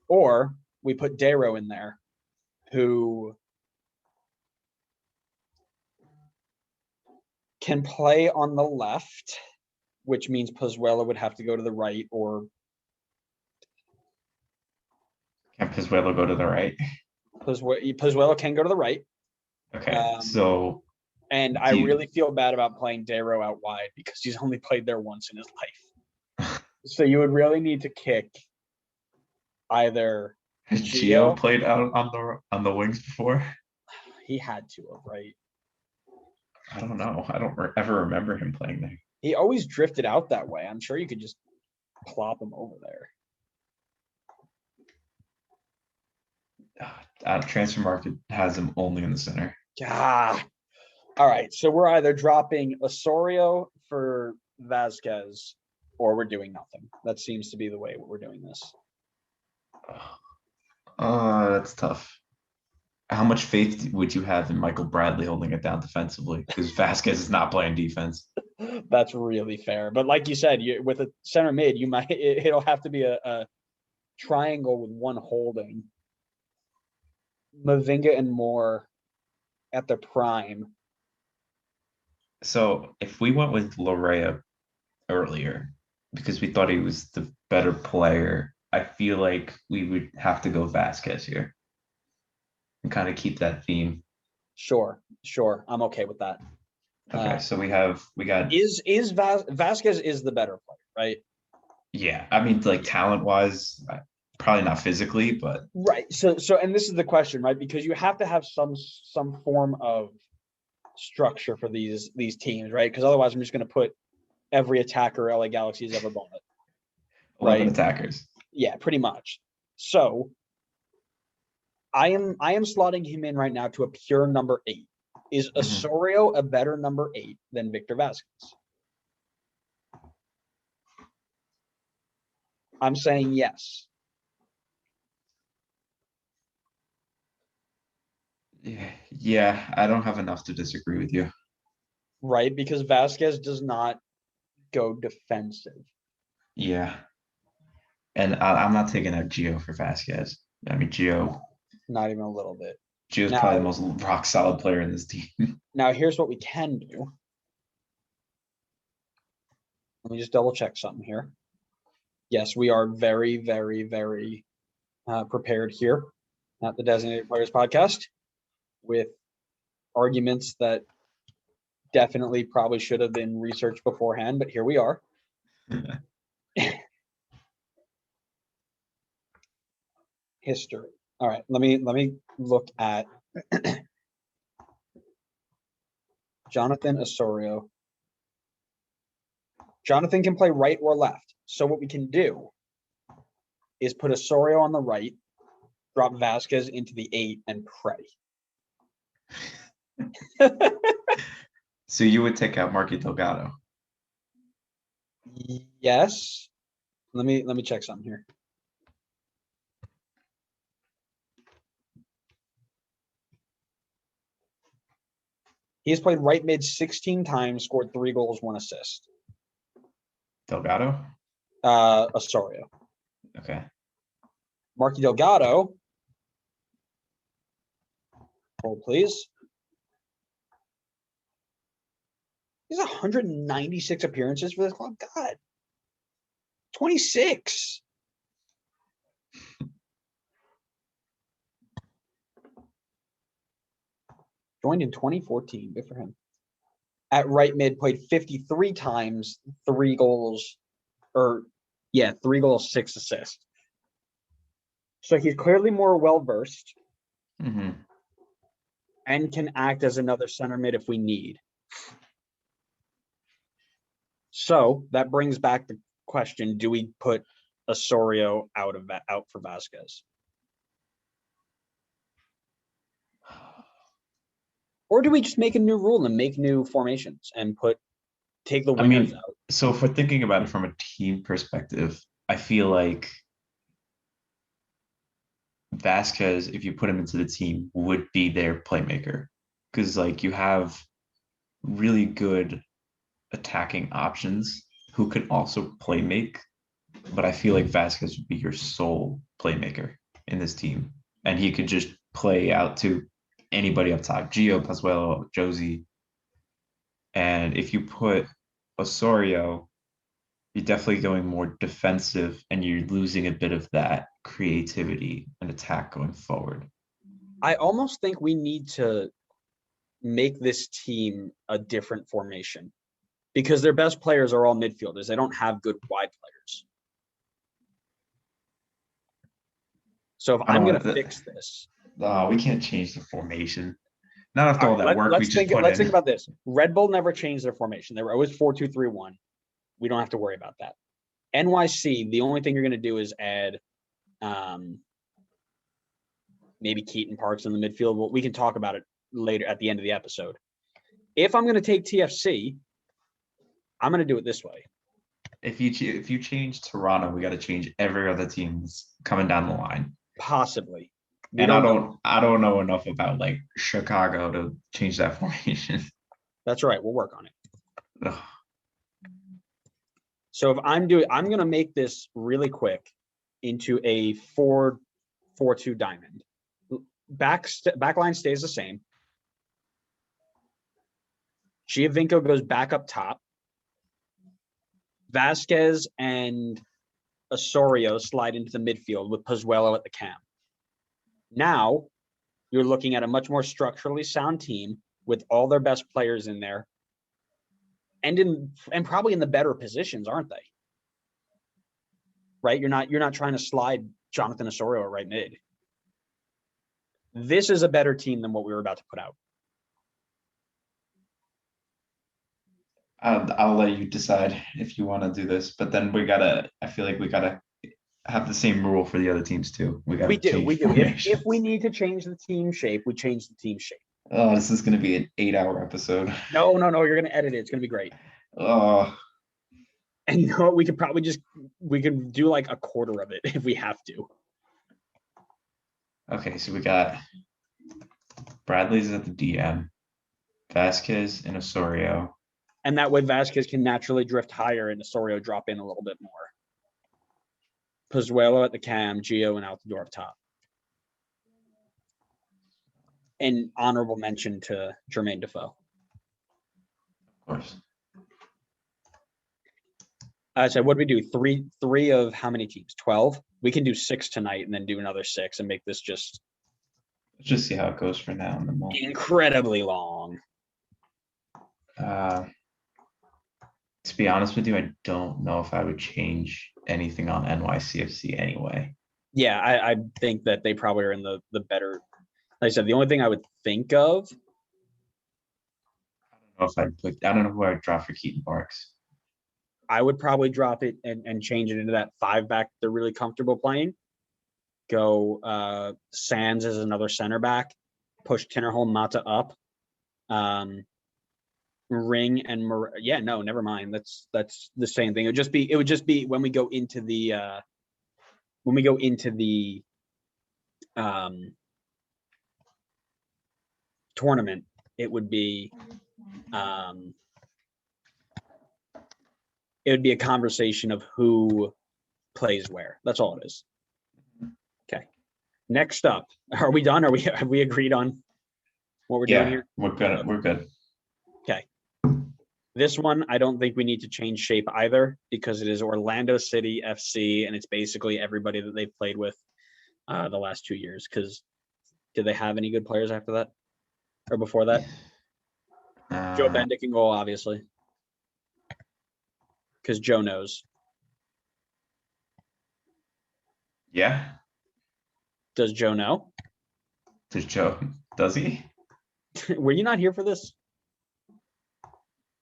Or we put Darrow in there, who can play on the left, which means Pozuelo would have to go to the right, or can Pozuelo go to the right? Pozuelo can go to the right. Okay, and I really feel bad about playing Darrow out wide because he's only played there once in his life. So you would really need to kick either. Has Gio played out on the wings before? He had to have, right? I don't know. I don't ever remember him playing there. He always drifted out that way. I'm sure you could just plop him over there. Transfer Market has him only in the center. All right. So we're either dropping Osorio for Vasquez or we're doing nothing. That seems to be the way we're doing this. That's tough. How much faith would you have in Michael Bradley holding it down defensively? Because Vasquez is not playing defense. That's really fair. But like you said, with a center mid, it'll have to be a triangle with one holding. Mavinga and Moore at the prime. So if we went with Lorea earlier, because we thought he was the better player, I feel like we would have to go Vasquez here and kind of keep that theme. Sure. I'm okay with that. Okay, so we got Vasquez is the better player, right? yeah. I mean, like talent wise, probably not physically, but Right. So and this is the question, right? Because you have to have some form of structure for these teams, right? Because otherwise, I'm just going to put every attacker LA Galaxy has ever bought, 11 right? attackers. Yeah, pretty much. So I am slotting him in right now to a pure number 8. Is Osorio a better number 8 than Victor Vasquez? I'm saying yes. Yeah, I don't have enough to disagree with you. Right, because Vasquez does not go defensive. Yeah, and I'm not taking out Gio for Vasquez. I mean, Not even a little bit. Gio's probably the most rock solid player in this team. Now, here's what we can do. Let me just double check something here. Yes, we are very, very, very prepared here at the Designated Players Podcast with arguments that definitely probably should have been researched beforehand, but here we are. History. All right, let me look at Jonathan Osorio. Jonathan can play right or left. So what we can do is put Osorio on the right, drop Vasquez into the 8, and pray. So you would take out Marky Delgado? Yes. Let me check something here. He has played right mid 16 times, scored 3 goals, 1 assist. Delgado? Osorio. Okay. Marky Delgado. Hold, please. He's 196 appearances for this club. God. 26. Joined in 2014. Good for him. At right mid, played 53 times, 3 goals, 3 goals, 6 assists. So he's clearly more well-versed and can act as another center mid if we need. So that brings back the question, do we put Osorio out for Vasquez? Or do we just make a new rule and make new formations and take the wingers out? So if we're thinking about it from a team perspective, I feel like Vasquez, if you put him into the team, would be their playmaker. Because like you have really good attacking options who can also play make. But I feel like Vasquez would be your sole playmaker in this team. And he could just play out to anybody up top, Gio, Pozuelo, Josie. And if you put Osorio, you're definitely going more defensive and you're losing a bit of that creativity and attack going forward. I almost think we need to make this team a different formation because their best players are all midfielders. They don't have good wide players. So if I'm going to fix this. We can't change the formation. Not after all that work we just put in. Let's think about this. Red Bull never changed their formation. They were always 4-2-3-1. We don't have to worry about that. NYC, the only thing you're going to do is add maybe Keaton Parks in the midfield. Well, we can talk about it later at the end of the episode. If I'm going to take TFC, I'm going to do it this way. If you change Toronto, we got to change every other team that's coming down the line. Possibly. I don't know enough about like Chicago to change that formation. That's right. We'll work on it. Ugh. So if I'm going to make this really quick into a 4-4-2 diamond. Backline stays the same. Giovinco goes back up top. Vasquez and Osorio slide into the midfield with Pozuelo at the cam. Now you're looking at a much more structurally sound team with all their best players in there, and probably in the better positions, aren't they? Right? You're not trying to slide Jonathan Osorio right mid. This is a better team than what we were about to put out. I'll let you decide if you want to do this, but then I feel like we gotta have the same rule for the other teams too. We We do. If formations. we need to change the team shape, we change the team shape. Oh, this is gonna be an 8-hour episode. No, you're gonna edit it. It's gonna be great. Oh, And you know what? We could do like a quarter of it if we have to. okay. So we got Bradley's at the DM, Vasquez and Osorio. And that way Vasquez can naturally drift higher and Osorio drop in a little bit more. Pozuelo at the cam, Gio and Altidore up top. And honorable mention to Jermaine Defoe. Of course. So what do we do? Three of how many teams? 12? We can do 6 tonight and then do another 6 and make this just Let's just see how it goes for now. And then we'll, incredibly long. to be honest with you, I don't know if I would change anything on NYCFC anyway. Yeah, I think that they probably are in the better. Like I said, the only thing I would think of. I don't know who I'd draw for Keaton Parks. I would probably drop it and change it into that 5 back they're really comfortable playing. Go Sands as another center back. Push Tinnerholm Mata up. Ring and never mind. That's the same thing. It would just be when we go into the tournament, it would be a conversation of who plays where. That's all it is. Okay. Next up, are we done? Have we agreed on what we're doing here? We're good. Okay. This one, I don't think we need to change shape either because it is Orlando City FC and it's basically everybody that they've played with the last 2 years. Because did they have any good players after that or before that? Joe Bendick in goal, obviously, because Joe knows. Yeah. Does Joe know? Does he? Were you not here for this?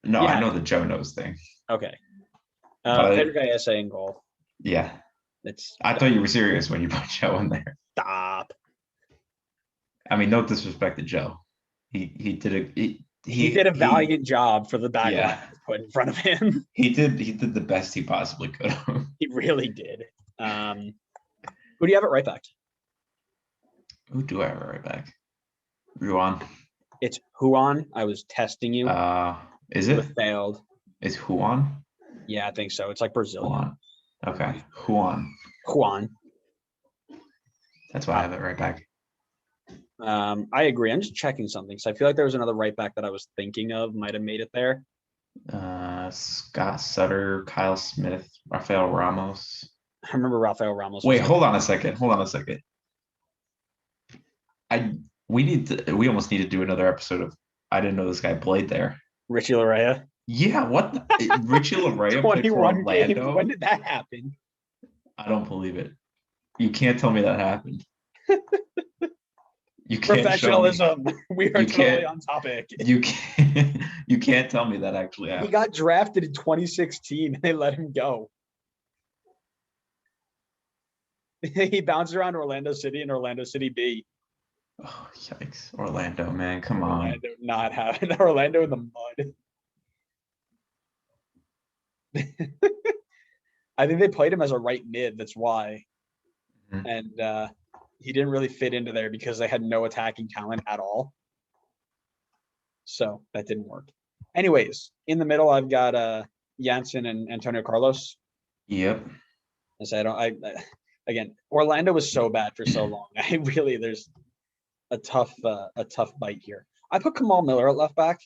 No, Yeah. I know the Joe knows thing. Okay. But- Pedro Gallese in goal. Yeah. It's I thought you were serious when you put Joe in there. stop. I mean, no disrespect to Joe. He He did a valiant job for the back Yeah. line put in front of him. He did the best he possibly could have. He really did. Who do you have at right back? Who do I have right back? Ruan. It's Huan. I was testing you. Is You it? failed. Is Juan? Yeah, I think so. It's like Brazilian. Juan. Okay. Juan. Juan. That's why I have it right back. I agree. I'm just checking something. So I feel like there was another right back that I was thinking of. Might have made it there. Scott Sutter, Kyle Smith, Rafael Ramos. I remember Rafael Ramos. Wait, hold on a second. We almost need to do another episode of I didn't know this guy played there. Richie Larea. Yeah, what Richie Larea played for 21 games. Orlando? When did that happen? I don't believe it. You can't tell me that happened. You can't Professionalism. We are You totally can't- on topic. You can't tell me that actually He happened. got drafted in 2016 and they let him go. He bounced around Orlando City and Orlando City B. Oh, yikes. Orlando, man. Come on. Orlando not having Orlando in the mud. I think they played him as a right mid. That's why. Mhm. And he didn't really fit into there because they had no attacking talent at all. So that didn't work. Anyways, in the middle, I've got Janssen and Antonio Carlos. Yep. I said, again, Orlando was so bad for so long. There's a tough bite here. I put Kamal Miller at left back.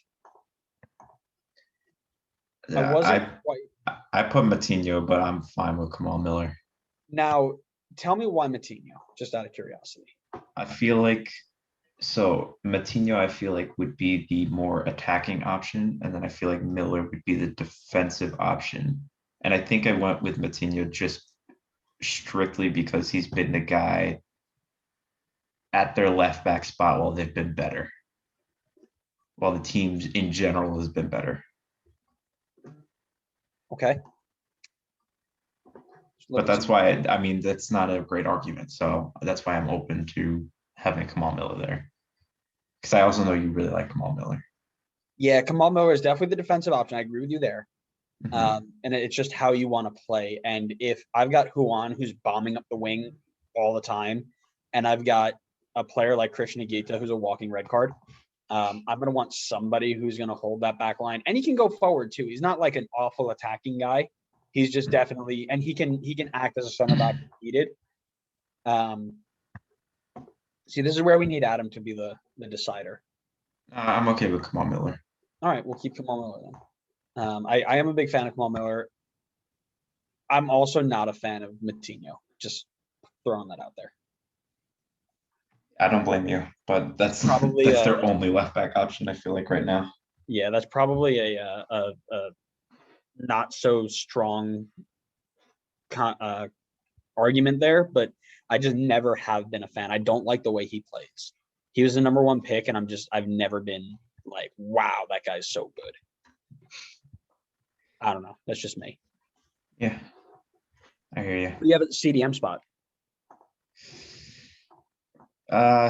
I wasn't quite. I put Matinho, but I'm fine with Kamal Miller. Now, tell me why Matinho, just out of curiosity. I feel like Matinho, I feel like would be the more attacking option, and then I feel like Miller would be the defensive option. And I think I went with Matinho just strictly because he's been the guy at their left back spot while they've been better, while the team in general has been better. Okay. But that's why I mean that's not a great argument. So that's why I'm open to having Kamal Miller there. Because I also know you really like Kamal Miller. Yeah, Kamal Miller is definitely the defensive option. I agree with you there. Mhm. And it's just how you want to play. And if I've got Juan who's bombing up the wing all the time, and I've got a player like Christian Higuita who's a walking red card, I'm going to want somebody who's going to hold that back line. And he can go forward too. He's not like an awful attacking guy. He's just definitely, and he can act as a center back if needed. See, this is where we need Adam to be the decider. I'm okay with Kamal Miller. All right, we'll keep Kamal Miller then. I am a big fan of Kamal Miller. I'm also not a fan of Matinho. Just throwing that out there. I don't blame you, but that's Probably, that's their only left back option. I feel like right now. Yeah, that's probably a not so strong argument there, but I just never have been a fan. I don't like the way he plays. He was the number one pick, and I've never been like, wow, that guy's so good. I don't know. That's just me. Yeah, I hear you. You have a CDM spot.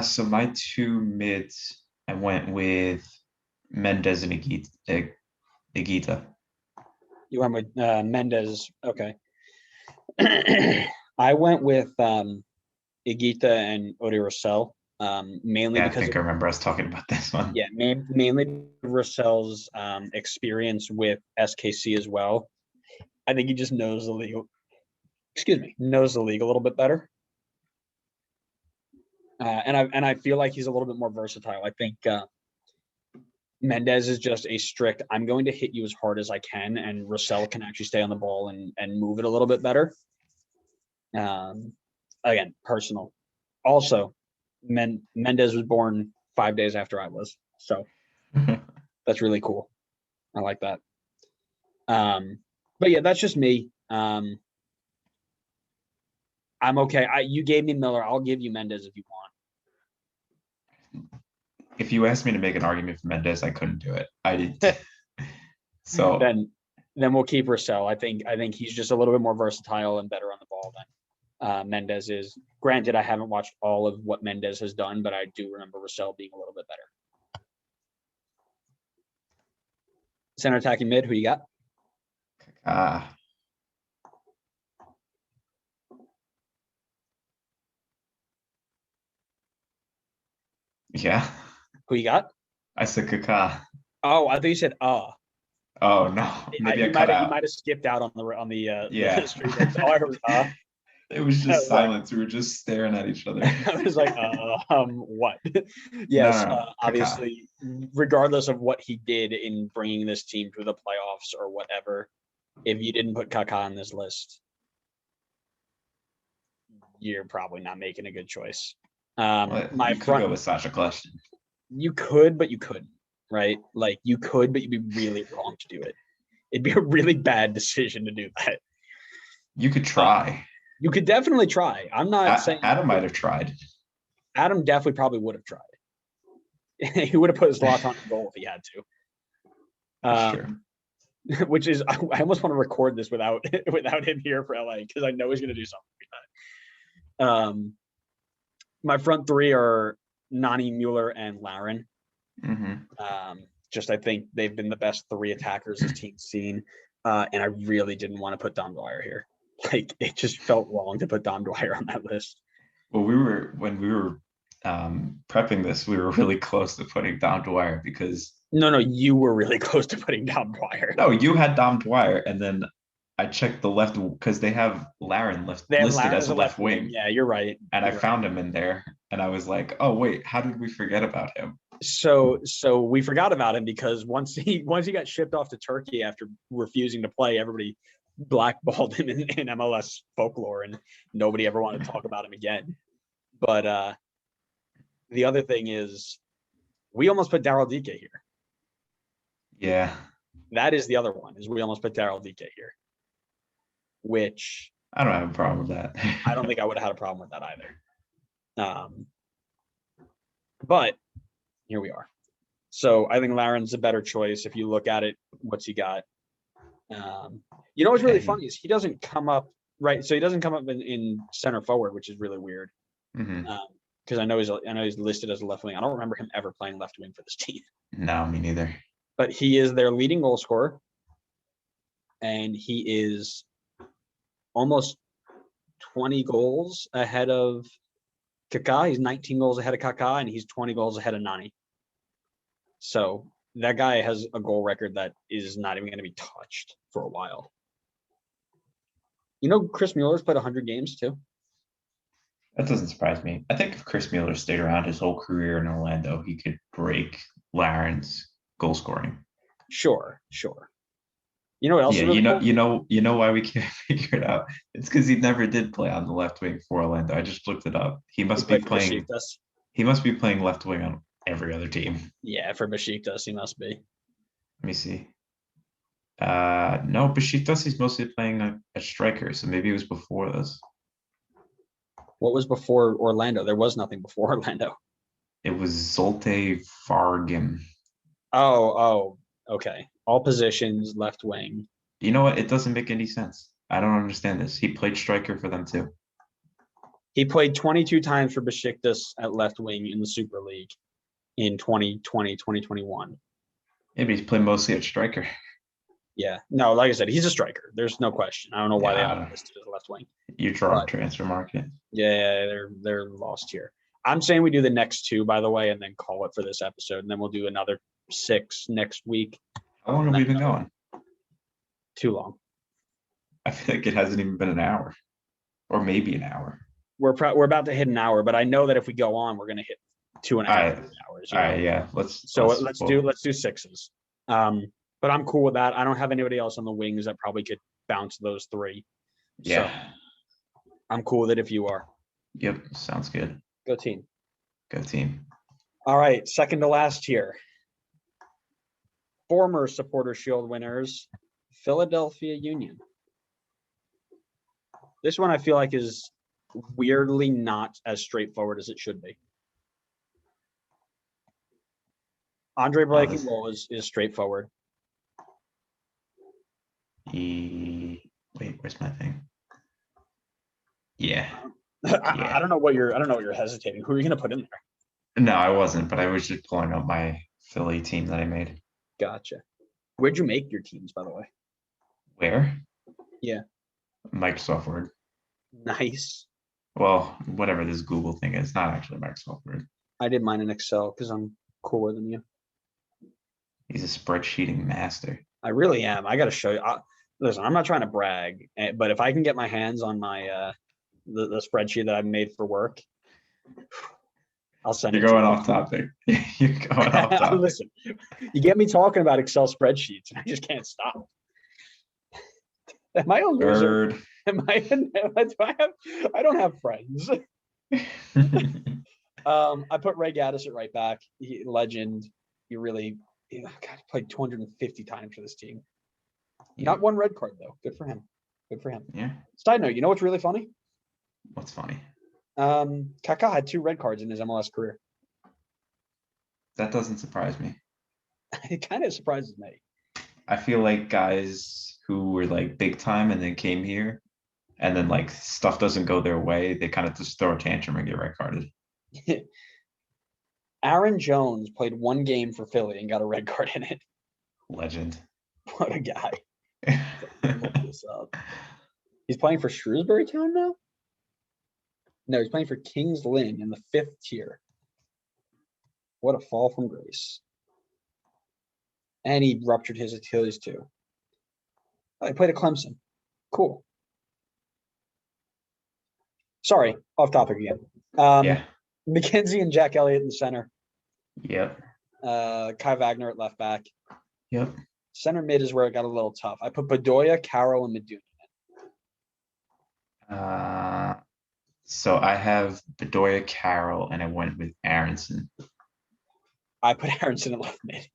So my two mids, I went with Mendez and Higuita. You went with Mendez. Okay. I went with Higuita and Odi Russell, mainly Yeah, I because think I remember us talking about this one. Yeah, mainly Russell's experience with SKC as well. I think he just knows the league. Knows the league a little bit better. And I feel like he's a little bit more versatile. I think Mendez is just a strict, I'm going to hit you as hard as I can, and Russell can actually stay on the ball and move it a little bit better. Again, personal. Also, Mendez was born 5 days after I was, so that's really cool. I like that. But yeah, that's just me. I'm okay. You gave me Miller. I'll give you Mendez if you want. If you asked me to make an argument for Mendez, I couldn't do it. I did. So then we'll keep Russell. I think he's just a little bit more versatile and better on the ball than Mendez is. Granted, I haven't watched all of what Mendez has done, but I do remember Russell being a little bit better. Center attacking mid, who you got? Yeah. Who you got? I said Kaká. Oh, I thought you said Oh no, maybe I cut out. You might have skipped out on the yeah. The street. All I heard was It was just silence. We were just staring at each other. I was like, what? Yes, No, obviously, regardless of what he did in bringing this team to the playoffs or whatever, if you didn't put Kaká on this list, you're probably not making a good choice. You could go with Sacha Kljestan. You could, but you couldn't, right? Like you could, but you'd be really wrong to do it. It'd be a really bad decision to do that. You could try. You could definitely try. I'm not saying Adam might have tried. Adam definitely probably would have tried. He would have put his lock on goal if he had to. That's true. Which is, I almost want to record this without him here for LA because I know he's going to do something. My front three are Nani, Mueller, and Larin. Mm-hmm. Just I think they've been the best three attackers this team's seen, and I really didn't want to put Dom Dwyer here. Like it just felt wrong to put Dom Dwyer on that list. Well, when we were prepping this, we were really close to putting Dom Dwyer because no, you were really close to putting Dom Dwyer. No, you had Dom Dwyer, and then I checked the left because they have Larin listed as a left wing. Yeah, you're right. And I found him in there, and I was like, "Oh wait, how did we forget about him?" So we forgot about him because once he got shipped off to Turkey after refusing to play, everybody blackballed him in MLS folklore, and nobody ever wanted to talk about him again. But the other thing is, we almost put Daryl Dike here. Yeah. That is the other one, is we almost put Daryl Dike here, which I don't have a problem with that. I don't think I would have had a problem with that either. But here we are. So I think Larin's a better choice. If you look at it, what's he got? You know what's really funny is he doesn't come up right. So he doesn't come up in center forward, which is really weird. Because I know he's listed as a left wing. I don't remember him ever playing left wing for this team. No, me neither. But he is their leading goal scorer, and he is almost 20 goals ahead of Kaká. He's 19 goals ahead of Kaká, and he's 20 goals ahead of Nani. So that guy has a goal record that is not even going to be touched for a while. You know, Chris Mueller's played 100 games too. That doesn't surprise me. I think if Chris Mueller stayed around his whole career in Orlando, he could break Larin's goal scoring. Sure. You know what else? Yeah, you know why we can't figure it out. It's because he never did play on the left wing for Orlando. I just looked it up. He must be playing. He must be playing left wing on every other team. Yeah, for Besiktas, he must be. Let me see. No, Besiktas he's mostly playing a striker, so maybe it was before this. What was before Orlando? There was nothing before Orlando. It was Zulte Vargem. Oh, okay. All positions, left wing. You know what? It doesn't make any sense. I don't understand this. He played striker for them too. He played 22 times for Besiktas at left wing in the Super League in 2020, 2021. Maybe he's played mostly at striker. Yeah. No, like I said, he's a striker. There's no question. I don't know why they have him listed as a left wing. You draw a transfer market. Yeah, they're lost here. I'm saying we do the next two, by the way, and then call it for this episode, and then we'll do another 6 next week. How long have we been going? Too long. I feel like it hasn't even been an hour, or maybe an hour. We're about to hit an hour, but I know that if we go on, we're going to hit 2.5 hours. All right, yeah. Let's do 6s. But I'm cool with that. I don't have anybody else on the wings that probably could bounce those 3. Yeah. So I'm cool with it if you are. Yep, sounds good. Go team. Go team. All right, second to last here. Former Supporter Shield winners, Philadelphia Union. This one I feel like is weirdly not as straightforward as it should be. Andre Blake is straightforward. Wait, where's my thing? Yeah. I don't know what you're hesitating. Who are you going to put in there? No, I wasn't, but I was just pulling up my Philly team that I made. Gotcha. Where'd you make your teams, by the way? Where? Yeah. Microsoft Word. Nice. Well, whatever this Google thing is, not actually Microsoft Word. I did mine in Excel because I'm cooler than you. He's a spreadsheeting master. I really am. I got to show you. Listen, I'm not trying to brag, but if I can get my hands on my the spreadsheet that I've made for work, I'll send it. You're going off topic. You're going off topic. Listen, you get me talking about Excel spreadsheets, and I just can't stop. Am I a loser? Bird. I don't have friends. I put Ray Gaddis at right back. Legend. He played 250 times for this team. Yeah. Not one red card though. Good for him. Yeah. Side note, you know what's really funny? What's funny? Kaká had 2 red cards in his MLS career. That doesn't surprise me. It kind of surprises me. I feel like guys who were like big time and then came here and then like stuff doesn't go their way, they kind of just throw a tantrum and get red carded. Aaron Jones played 1 game for Philly and got a red card in it. Legend. What a guy. Look this up. He's playing for Shrewsbury Town now? No, he's playing for Kings Lynn in the 5th tier. What a fall from grace. And he ruptured his Achilles too. He played at Clemson. Cool. Sorry, off topic again. Yeah. McKenzie and Jack Elliott in the center. Yep. Kai Wagner at left back. Yep. Center mid is where it got a little tough. I put Bedoya, Carroll, and Medunian. So I have Bedoya, Carroll, and I went with Aronson. I put Aronson at left mid.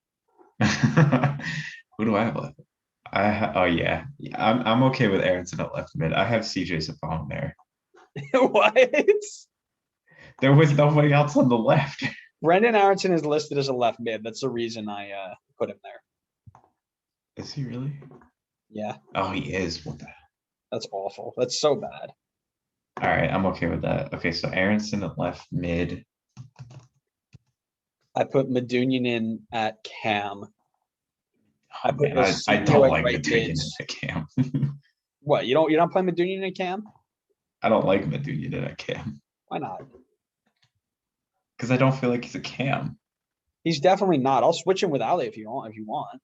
Who do I have left? Oh yeah, I'm okay with Aronson at left mid. I have CJ Sapong there. What? There was nobody else on the left. Brendan Aronson is listed as a left mid. That's the reason I put him there. Is he really? Yeah. Oh, he is. What the? That's awful. That's so bad. All right, I'm okay with that. Okay, so Aronson at left mid. I put Medunian in at cam. Oh, man, I don't like Medunian in a cam. What, you're not playing Medunian in a cam? I don't like Medunian in a cam. Why not? Because I don't feel like he's a cam. He's definitely not. I'll switch him with Ali if you want.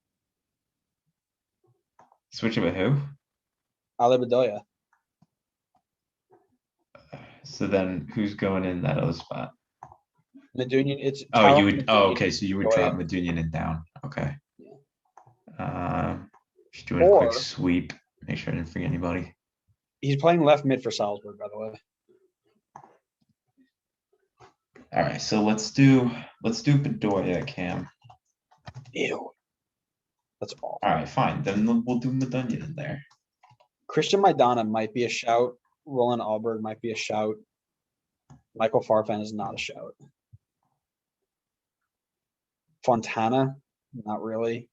Switch it with who? Ali Bedoya. So then who's going in that other spot? Medunian, it's Oh, you would. Medunian, Oh, okay. So you would drop Bedoya. Medunian and down. Okay. Yeah. Just doing a quick sweep. Make sure I didn't forget anybody. He's playing left mid for Salzburg, by the way. All right, so let's do Bedoya, Cam. Ew. That's awful. All right, fine. Then we'll do Medunian in there. Christian Maidana might be a shout. Roland Alberg might be a shout. Michael Farfan is not a shout. Fontana, not really.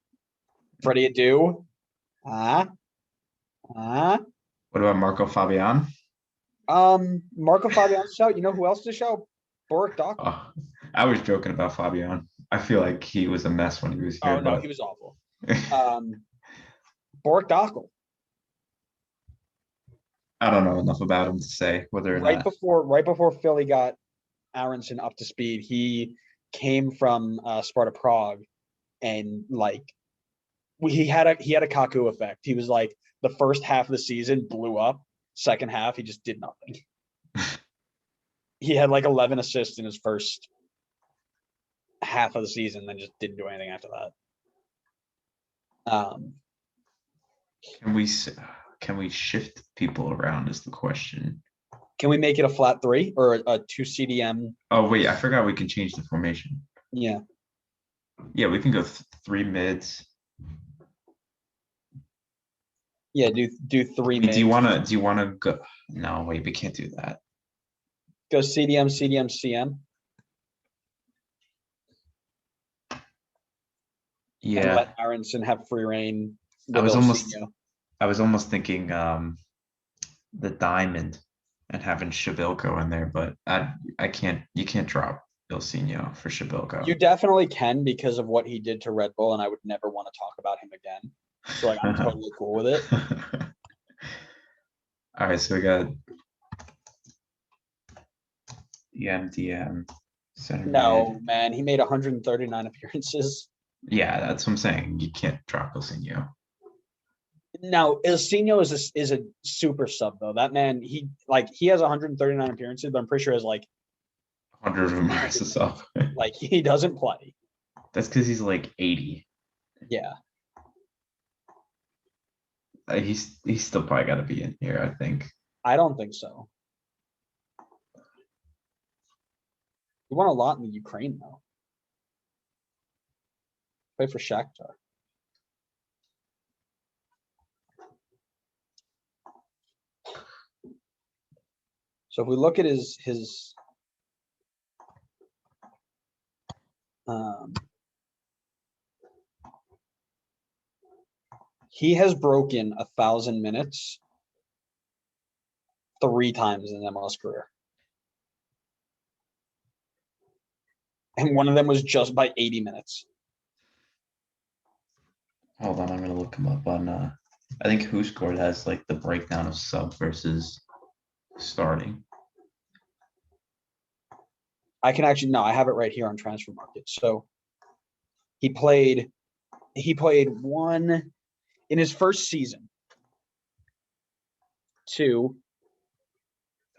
Freddie Adu. What about Marco Fabian? Marco Fabian's shout. You know who else to shout? Boric Dock. Oh, I was joking about Fabian. I feel like he was a mess when he was here. Oh no, he was awful. Boric Dockel. I don't know enough about him to say whether or not. Right before Philly got Aronson up to speed, he came from Sparta Prague, and like he had a Kaku effect. He was like the first half of the season blew up. Second half, he just did nothing. He had like 11 assists in his first half of the season, then just didn't do anything after that. Can we shift people around is the question. Can we make it a flat 3 or a 2 CDM? Oh wait, I forgot we can change the formation. Yeah. Yeah, we can go 3 mids. Yeah, do 3 mids. Do you wanna go? No, wait, we can't do that. Go CDM, CDM, CM. Yeah. And let Aronson have free reign. I was almost thinking the diamond and having Shabilko in there, but I can't. You can't drop Ilsinho for Shabilko. You definitely can because of what he did to Red Bull, and I would never want to talk about him again. So like, I'm totally cool with it. All right, so we got DM center. No, mid. man, he made 139 appearances. Yeah, that's what I'm saying. You can't drop Ilsinho. Now, Ilsinho is a super sub though. That man, he has 139 appearances, but I'm pretty sure has like 100 of them as a sub. Like he doesn't play. That's because he's like 80. Yeah. He's still probably got to be in here, I think. I don't think so. He won a lot in the Ukraine though. Play for Shakhtar. So if we look at his he has broken 1,000 minutes 3 times in MLS career. And one of them was just by 80 minutes. Hold on, I'm gonna look him up on I think Who Scored has like the breakdown of sub versus starting. I can actually I have it right here on Transfer Market. So he played one in his first season. 2.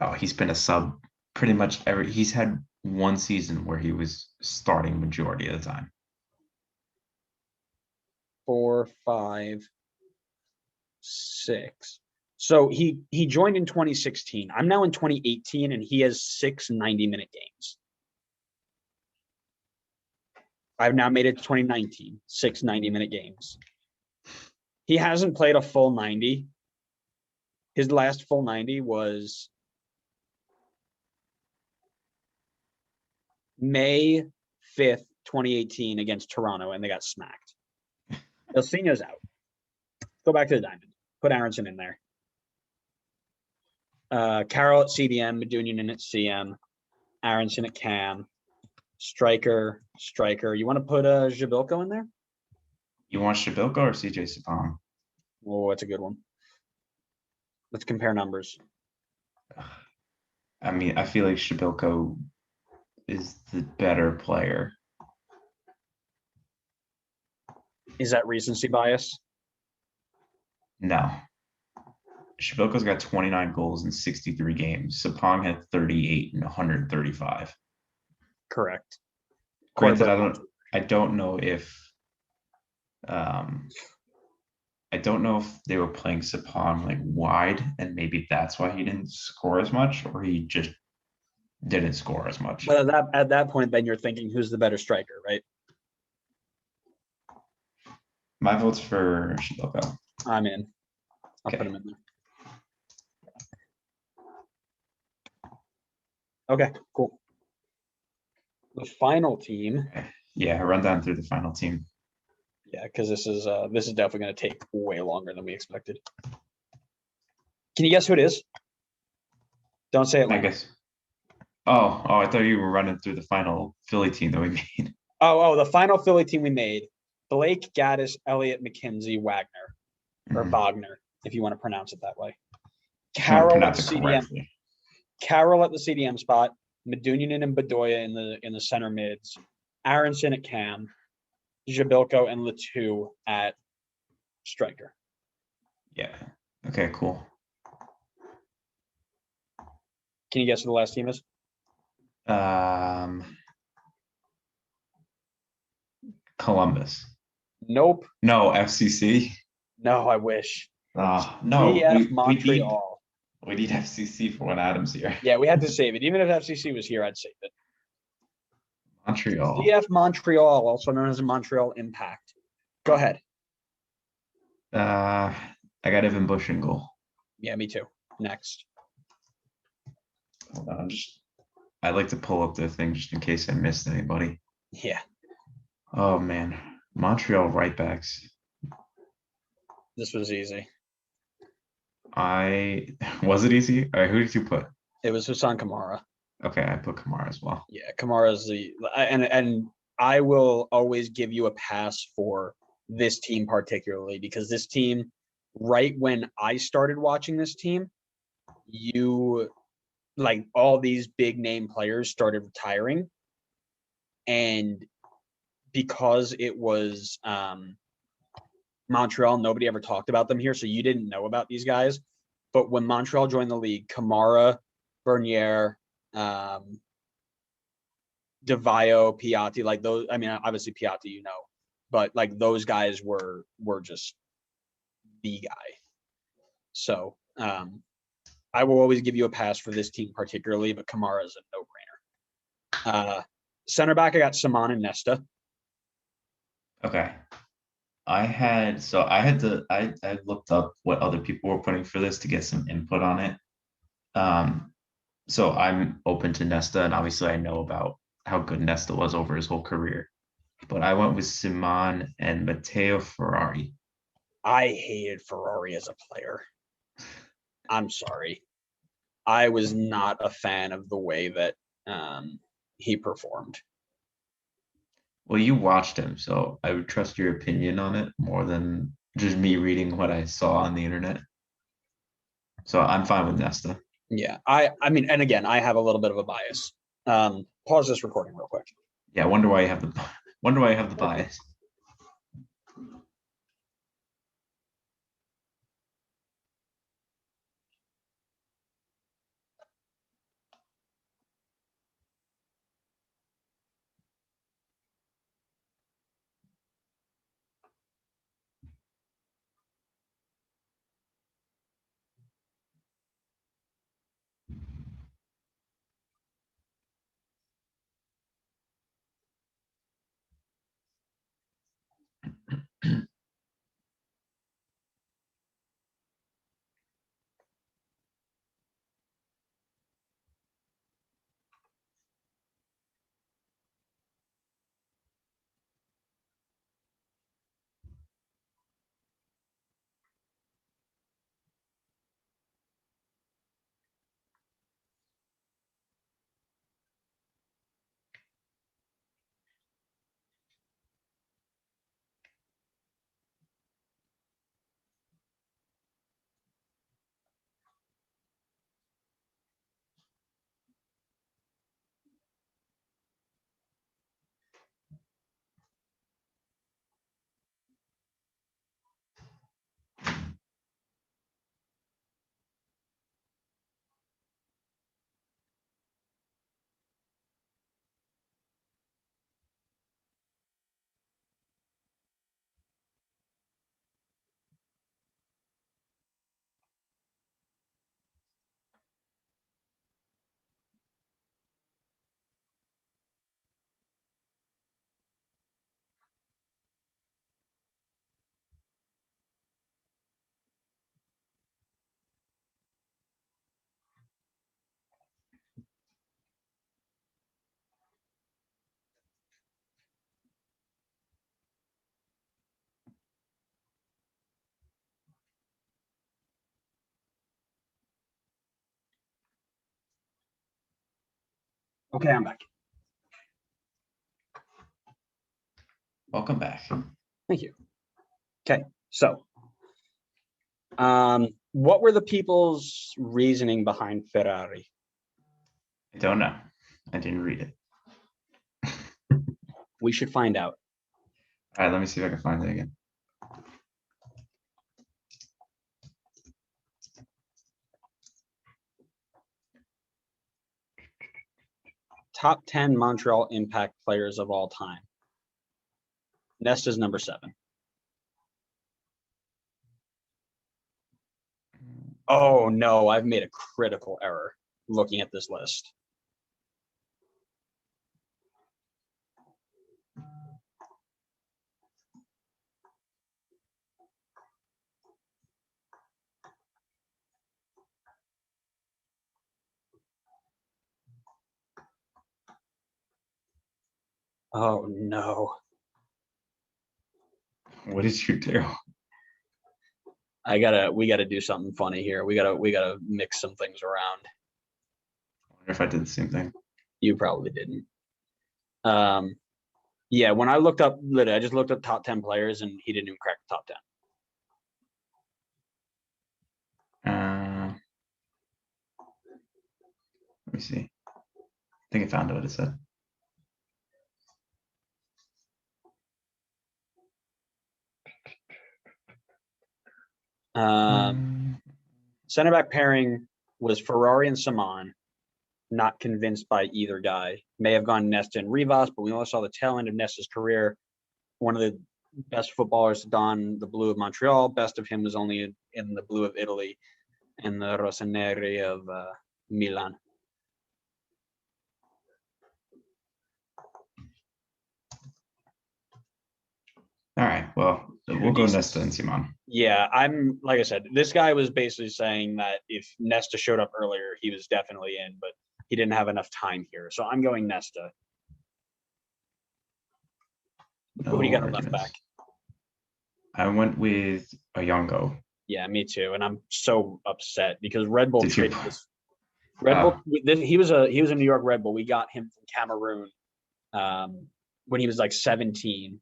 Oh, he's been a sub pretty much he's had one season where he was starting majority of the time. 4, 5, 6. So he joined in 2016. I'm now in 2018, and he has 6 90-minute games. I've now made it to 2019, 6 90-minute games. He hasn't played a full 90. His last full 90 was May 5th, 2018 against Toronto, and they got smacked. Ilsinho's out. Go back to the diamond. Put Aronson in there. Carroll at CDM, Medunjanin at CM, Aronson at Cam, striker. You want to put Jabilko in there? You want Shabilko or CJ Sapong? Oh, that's a good one. Let's compare numbers. I mean, I feel like Shabilko is the better player. Is that recency bias? No. Shabilko's got 29 goals in 63 games. Sapong had 38 and 135. Correct. Granted, I don't know if they were playing Sapong like wide, and maybe that's why he didn't score as much, or he just didn't score as much. But at that point, then you're thinking, who's the better striker, right? My vote's for Shabilko. I'm in. I'll Okay. put him in there. Okay, cool. The final team. Yeah, run down through the final team. Yeah, because this is definitely going to take way longer than we expected. Can you guess who it is? Don't say I Atlanta. guess. Oh, I thought you were running through the final Philly team that we made. Oh, the final Philly team we made: Blake, Gaddis, Elliott, McKenzie, Wagner, or Wagner, if you want to pronounce it that way. Carroll at the CDM. Carroll at the CDM spot. Medunjanin and Bedoya in the center mids. Aronson at Cam. Jabilko and Latu at striker. Yeah. Okay, cool. Can you guess who the last team is? Columbus. Nope. No, FCC. No, I wish. No, CF Montreal. We need FCC for when Adam's here. Yeah, we had to save it. Even if FCC was here, I'd save it. Montreal. CF Montreal, also known as Montreal Impact. Go ahead. I got Evan Bush in goal. Yeah, me too. Next. Hold on, I'd like to pull up the thing just in case I missed anybody. Yeah. Oh man, Montreal right backs. This was easy. Was it easy? All right, who did you put? It was Hassan Kamara. Okay, I put Kamara as well. Yeah, Kamara's and I will always give you a pass for this team particularly, because this team, right when I started watching this team, all these big name players started retiring, and because it was Montreal, nobody ever talked about them here, so you didn't know about these guys. But when Montreal joined the league, Kamara, Bernier, DeVio, Piatti, like those. I mean, obviously Piatti, but like those guys were just the guy. So I will always give you a pass for this team particularly, but Kamara is a no-brainer. Center back, I got Saman and Nesta. Okay. I looked up what other people were putting for this to get some input on it. So I'm open to Nesta, and obviously I know about how good Nesta was over his whole career. But I went with Simon and Matteo Ferrari. I hated Ferrari as a player. I'm sorry. I was not a fan of the way that he performed. Well, you watched him, so I would trust your opinion on it more than just me reading what I saw on the internet. So I'm fine with Nesta. Yeah, I mean, and again, I have a little bit of a bias. Pause this recording real quick. Yeah, wonder why you have the bias. Okay, I'm back. Welcome back. Thank you. Okay, so what were the people's reasoning behind Ferrari? I don't know. I didn't read it. We should find out. All right, let me see if I can find it again. Top 10 Montreal Impact players of all time. Nesta's number 7. Oh no, I've made a critical error looking at this list. Oh no. What did you do? We gotta do something funny here. We gotta mix some things around. I wonder if I did the same thing. You probably didn't. Yeah, when I looked up, literally, I just looked up top 10 players and he didn't even crack the top 10. Let me see. I think I found what it said. Center back pairing was Ferrari and Saman. Not convinced by either guy. May have gone Nesta and Rivas, but we only saw the tail end of Nesta's career. One of the best footballers to don the blue of Montreal. Best of him was only in the blue of Italy and the Rossoneri of Milan. All right, well, we'll go Nesta and Simon. Yeah, like I said, this guy was basically saying that if Nesta showed up earlier, he was definitely in, but he didn't have enough time here. So I'm going Nesta. Who do you got left back? I went with Oyongo. Yeah, me too. And I'm so upset because Red Bull traded this. Bull. He was a New York Red Bull. We got him from Cameroon when he was like 17.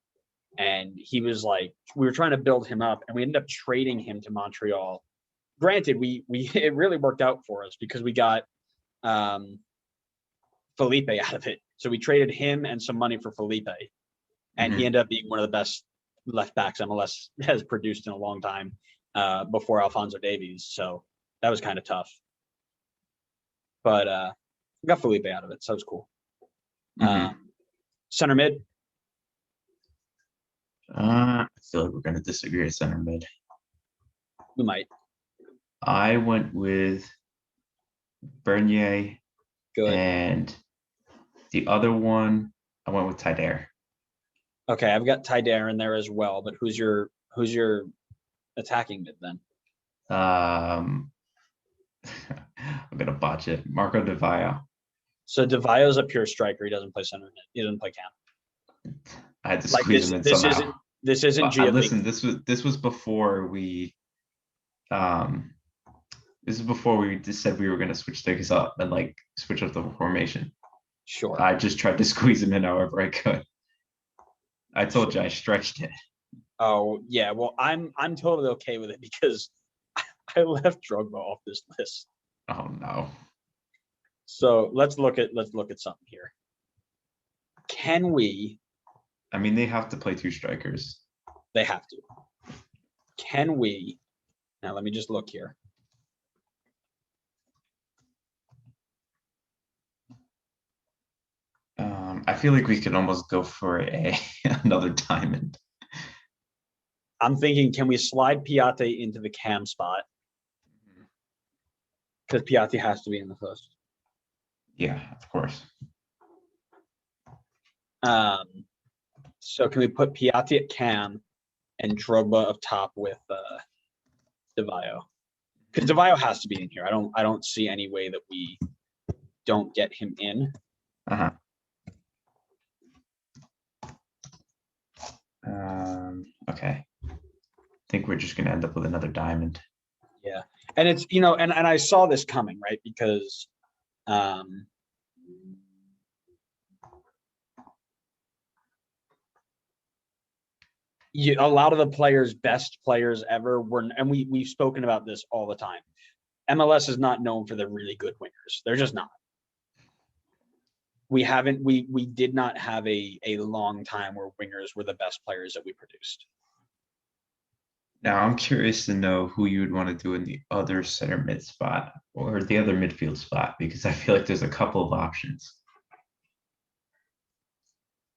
And he was like, we were trying to build him up, and we ended up trading him to Montreal. Granted, we it really worked out for us because we got Felipe out of it. So we traded him and some money for Felipe, and he ended up being one of the best left backs MLS has produced in a long time before Alphonso Davies. So that was kind of tough. But we got Felipe out of it, so it was cool. Center mid. I feel like we're going to disagree at center mid. We might. I went with Bernier. Good. And the other one, I went with Taider. Okay, I've got Taider in there as well. But who's your attacking mid then? I'm gonna botch it. Marco Di Vaio. So Di Vaio's a pure striker. He doesn't play center mid. He doesn't play cam. I had to squeeze him in somehow. This isn't Gio. Listen, this was before we this is before we just said we were gonna switch things up and like switch up the formation. Sure. I just tried to squeeze him in however I could. I told you I stretched it. Oh yeah, well I'm totally okay with it because I left Drogba off this list. Oh no. So let's look at something here. Can we? I mean, they have to play 2 strikers. They have to. Can we? Now let me just look here. I feel like we could almost go for another diamond. I'm thinking, can we slide Piatti into the cam spot? Because Piatti has to be in the first. Yeah, of course. So can we put Piatti at cam and Drogba up top with Di Vaio? Because Di Vaio has to be in here. I don't see any way that we don't get him in. Okay. I think we're just gonna end up with another diamond. Yeah, and it's and I saw this coming, right? Because a lot of the players, best players ever were, and we've spoken about this all the time. MLS is not known for the really good wingers. They're just not. We did not have a long time where wingers were the best players that we produced. Now I'm curious to know who you would want to do in the other center mid spot or the other midfield spot, because I feel like there's a couple of options.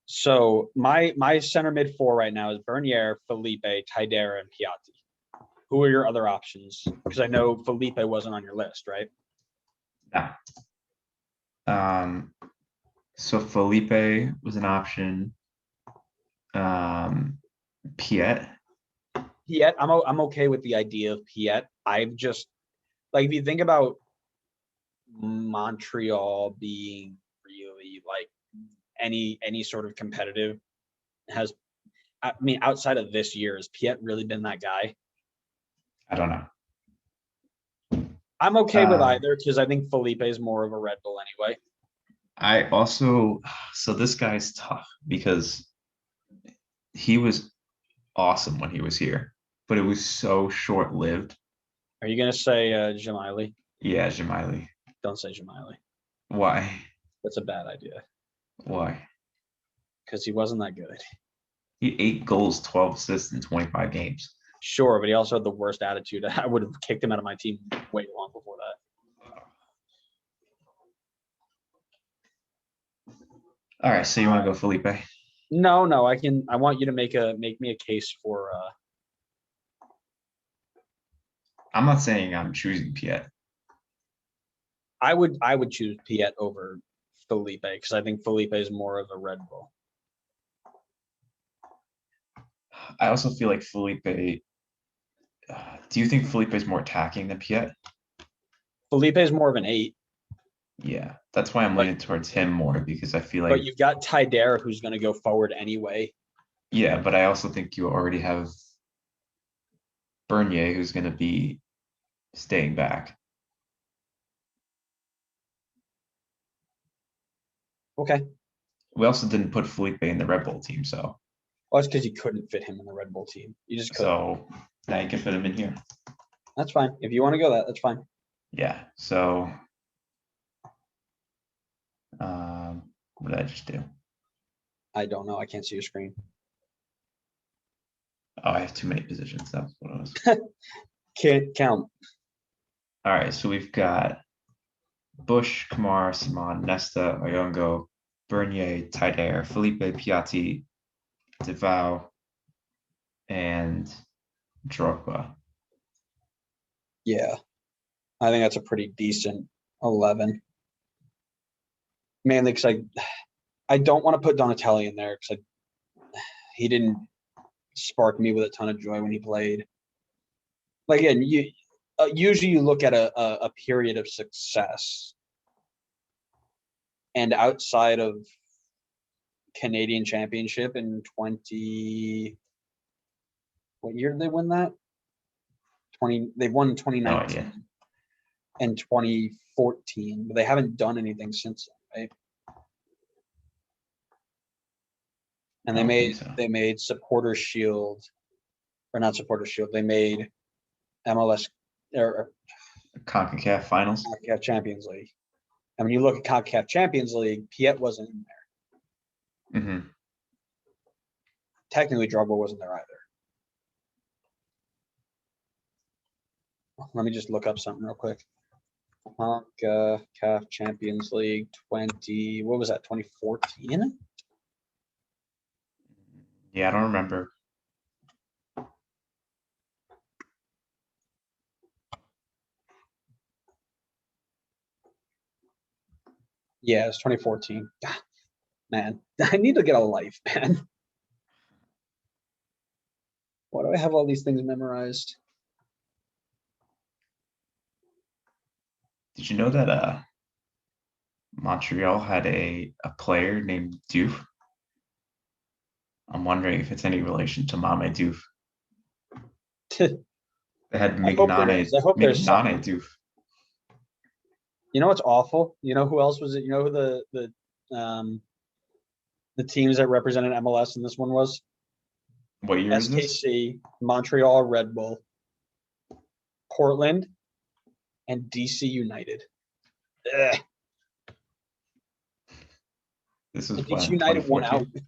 So my center mid four right now is Bernier, Felipe, Taidera, and Piatti. Who are your other options? Because I know Felipe wasn't on your list, right? Yeah. So Felipe was an option. Piet. Piet, I'm okay with the idea of Piet. I've just like if you think about Montreal being really like any sort of competitive has, I mean, outside of this year, has Piet really been that guy? I don't know. I'm okay with either because I think Felipe is more of a Red Bull anyway. I also, so this guy's tough because he was awesome when he was here, but it was so short lived. Are you gonna say Jamili? Yeah, Jamili. Don't say Jamili. Why? That's a bad idea. Why? Because he wasn't that good. He 8 goals, 12 assists in 25 games. Sure, but he also had the worst attitude. I would have kicked him out of my team way long before that. All right, so you want to go Felipe? No, I want you to make me a case for I'm not saying I'm choosing Piet. I would choose Piet over Felipe because I think Felipe is more of a Red Bull. I also feel like Felipe. Do you think Felipe is more attacking than Piet? Felipe is more of an 8. Yeah, that's why I'm leaning towards him more because I feel like. But you've got Taidera who's going to go forward anyway. Yeah, but I also think you already have Bernier who's going to be staying back. Okay. We also didn't put Felipe in the Red Bull team, so. Well, it's because you couldn't fit him in the Red Bull team. You just couldn't. So now you can fit him in here. That's fine. If you want to go that's fine. Yeah. So what did I just do? I don't know. I can't see your screen. Oh, I have too many positions. That's what it was. Can't count. All right. So we've got Bush, Kamara, Simon, Nesta, Oyongo, Bernier, Taidera, Felipe, Piatti, Devao, and Drogba. Yeah. I think that's a pretty decent 11. Mainly because I don't want to put Donatelli in there because he didn't spark me with a ton of joy when he played. Like again, usually you look at a period of success, and outside of Canadian Championship in 20, what year did they win that? 20. They won in 2019 and 2014, but they haven't done anything since then, right? And they made Supporter Shield, or not Supporter Shield. They made MLS or CONCACAF Finals. CONCACAF Champions League. And when you look at CONCACAF Champions League, Piet wasn't in there. Mm-hmm. Technically, Drogba wasn't there either. Let me just look up something real quick. CONCACAF Champions League 20. What was that? 2014. Yeah, I don't remember. Yeah, it's 2014. God, man, I need to get a life, man. Why do I have all these things memorized? Did you know that Montreal had a player named Diouf? I'm wondering if it's any relation to Mame Diouf. They had Mignane Diouf. You know what's awful? You know who else was it? You know who the teams that represented MLS in this one was? What year is this? SKC, Montreal Red Bull, Portland, and DC United. Ugh. This was And when, DC United won out. 2014?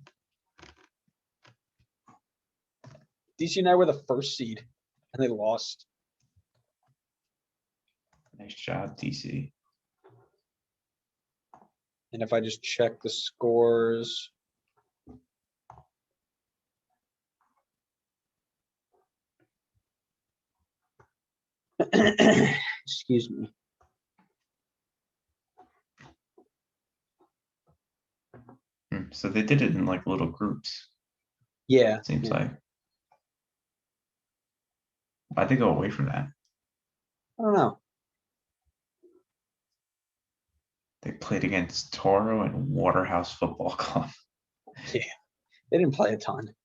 DC United were the first seed, and they lost. Nice job, DC. And if I just check the scores. Excuse me. So they did it in like little groups, Yeah. seems yeah. like. Why'd they go away from that? I don't know. They played against Toro and Waterhouse Football Club. Yeah. They didn't play a ton.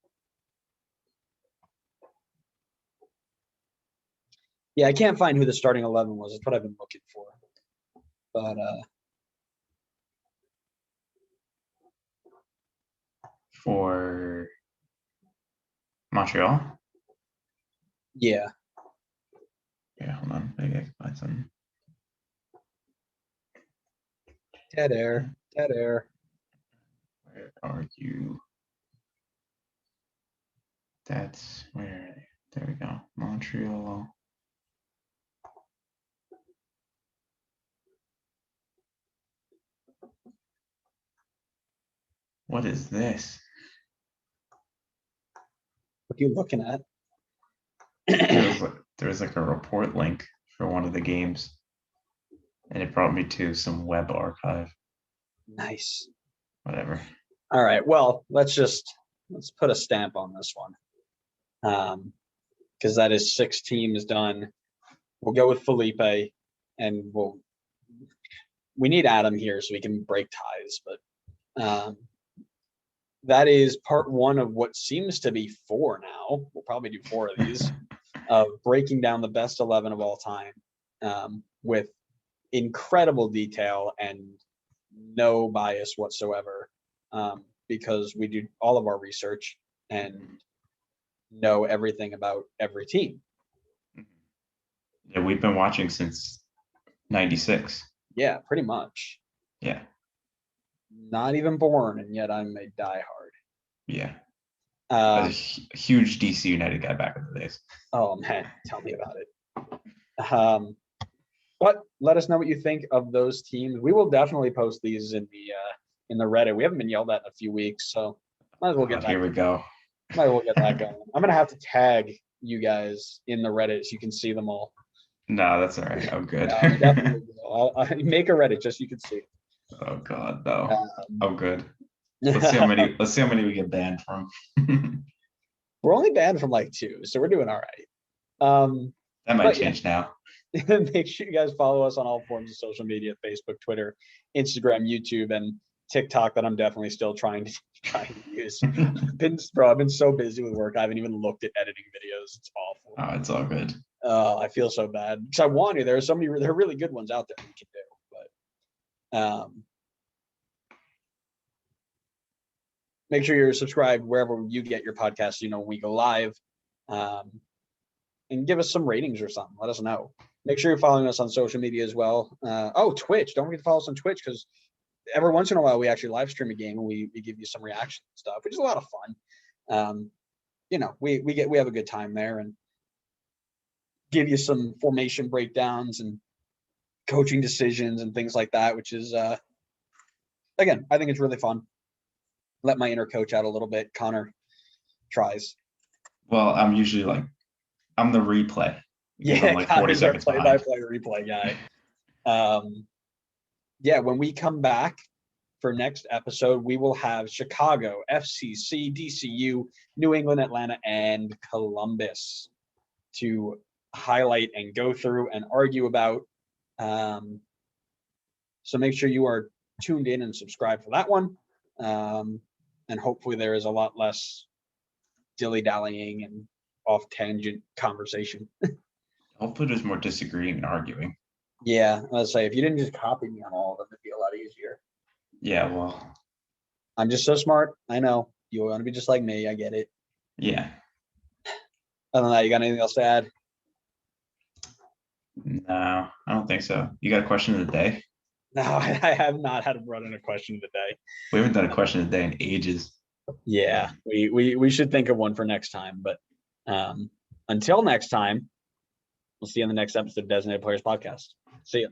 Yeah, I can't find who the starting 11 was. That's what I've been looking for. But For Montreal? yeah. Yeah, hold on. Maybe I can find something. Dead air. Dead air. Where are you? That's where. There we go. Montreal. What is this? What are you looking at? There was like a report link for one of the games, and it brought me to some web archive. Nice. Whatever. All right. Well, let's put a stamp on this one. Because that is 6 teams done. We'll go with Felipe, and we need Adam here so we can break ties. But that is part 1 of what seems to be 4 now. We'll probably do 4 of these of breaking down the best 11 of all time with incredible detail and no bias whatsoever, because we do all of our research and know everything about every team. Yeah, we've been watching since '96. Yeah, pretty much. Yeah. Not even born, and yet I'm a diehard. Yeah. I was a huge DC United guy back in the days. Oh man, tell me about it. But let us know what you think of those teams. We will definitely post these in the Reddit. We haven't been yelled at in a few weeks, so might as well get that. Here we go. Might as well get that going. I'm gonna have to tag you guys in the Reddit so you can see them all. No, that's all right. I'm good. No, definitely. I'll make a Reddit just so you can see. Oh God, no. I'm good. Let's see how many. Let's see how many we get banned from. We're only banned from like 2, so we're doing all right. That might change now. Make sure you guys follow us on all forms of social media: Facebook, Twitter, Instagram, YouTube, and TikTok. That I'm definitely still trying to use. I've been so busy with work. I haven't even looked at editing videos. It's awful. Oh, it's all good. I feel so bad because I want to. There are really good ones out there we can do, but make sure you're subscribed wherever you get your podcasts. You know, we go live, and give us some ratings or something. Let us know. Make sure you're following us on social media as well. Twitch. Don't forget to follow us on Twitch, because every once in a while we actually live stream a game and we give you some reaction stuff, which is a lot of fun. You know, we have a good time there and give you some formation breakdowns and coaching decisions and things like that, which is again, I think it's really fun. Let my inner coach out a little bit. Connor tries. Well, I'm usually like, I'm the replay. Yeah, I'm like 40 seconds play-by-play replay guy. Yeah, when we come back for next episode, we will have Chicago, FCC, DCU, New England, Atlanta, and Columbus to highlight and go through and argue about. So make sure you are tuned in and subscribed for that one. And hopefully there is a lot less dilly-dallying and off-tangent conversation. Hopefully there's more disagreeing and arguing. Yeah, let's say if you didn't just copy me on all of them, it'd be a lot easier. Yeah, well, I'm just so smart. I know. You want to be just like me. I get it. Yeah. Other than that, you got anything else to add? No, I don't think so. You got a question of the day? No, I have not had brought in a question today. We haven't done a question of the day in ages. Yeah, we should think of one for next time. But until next time, we'll see you in the next episode of Designated Players Podcast. See ya.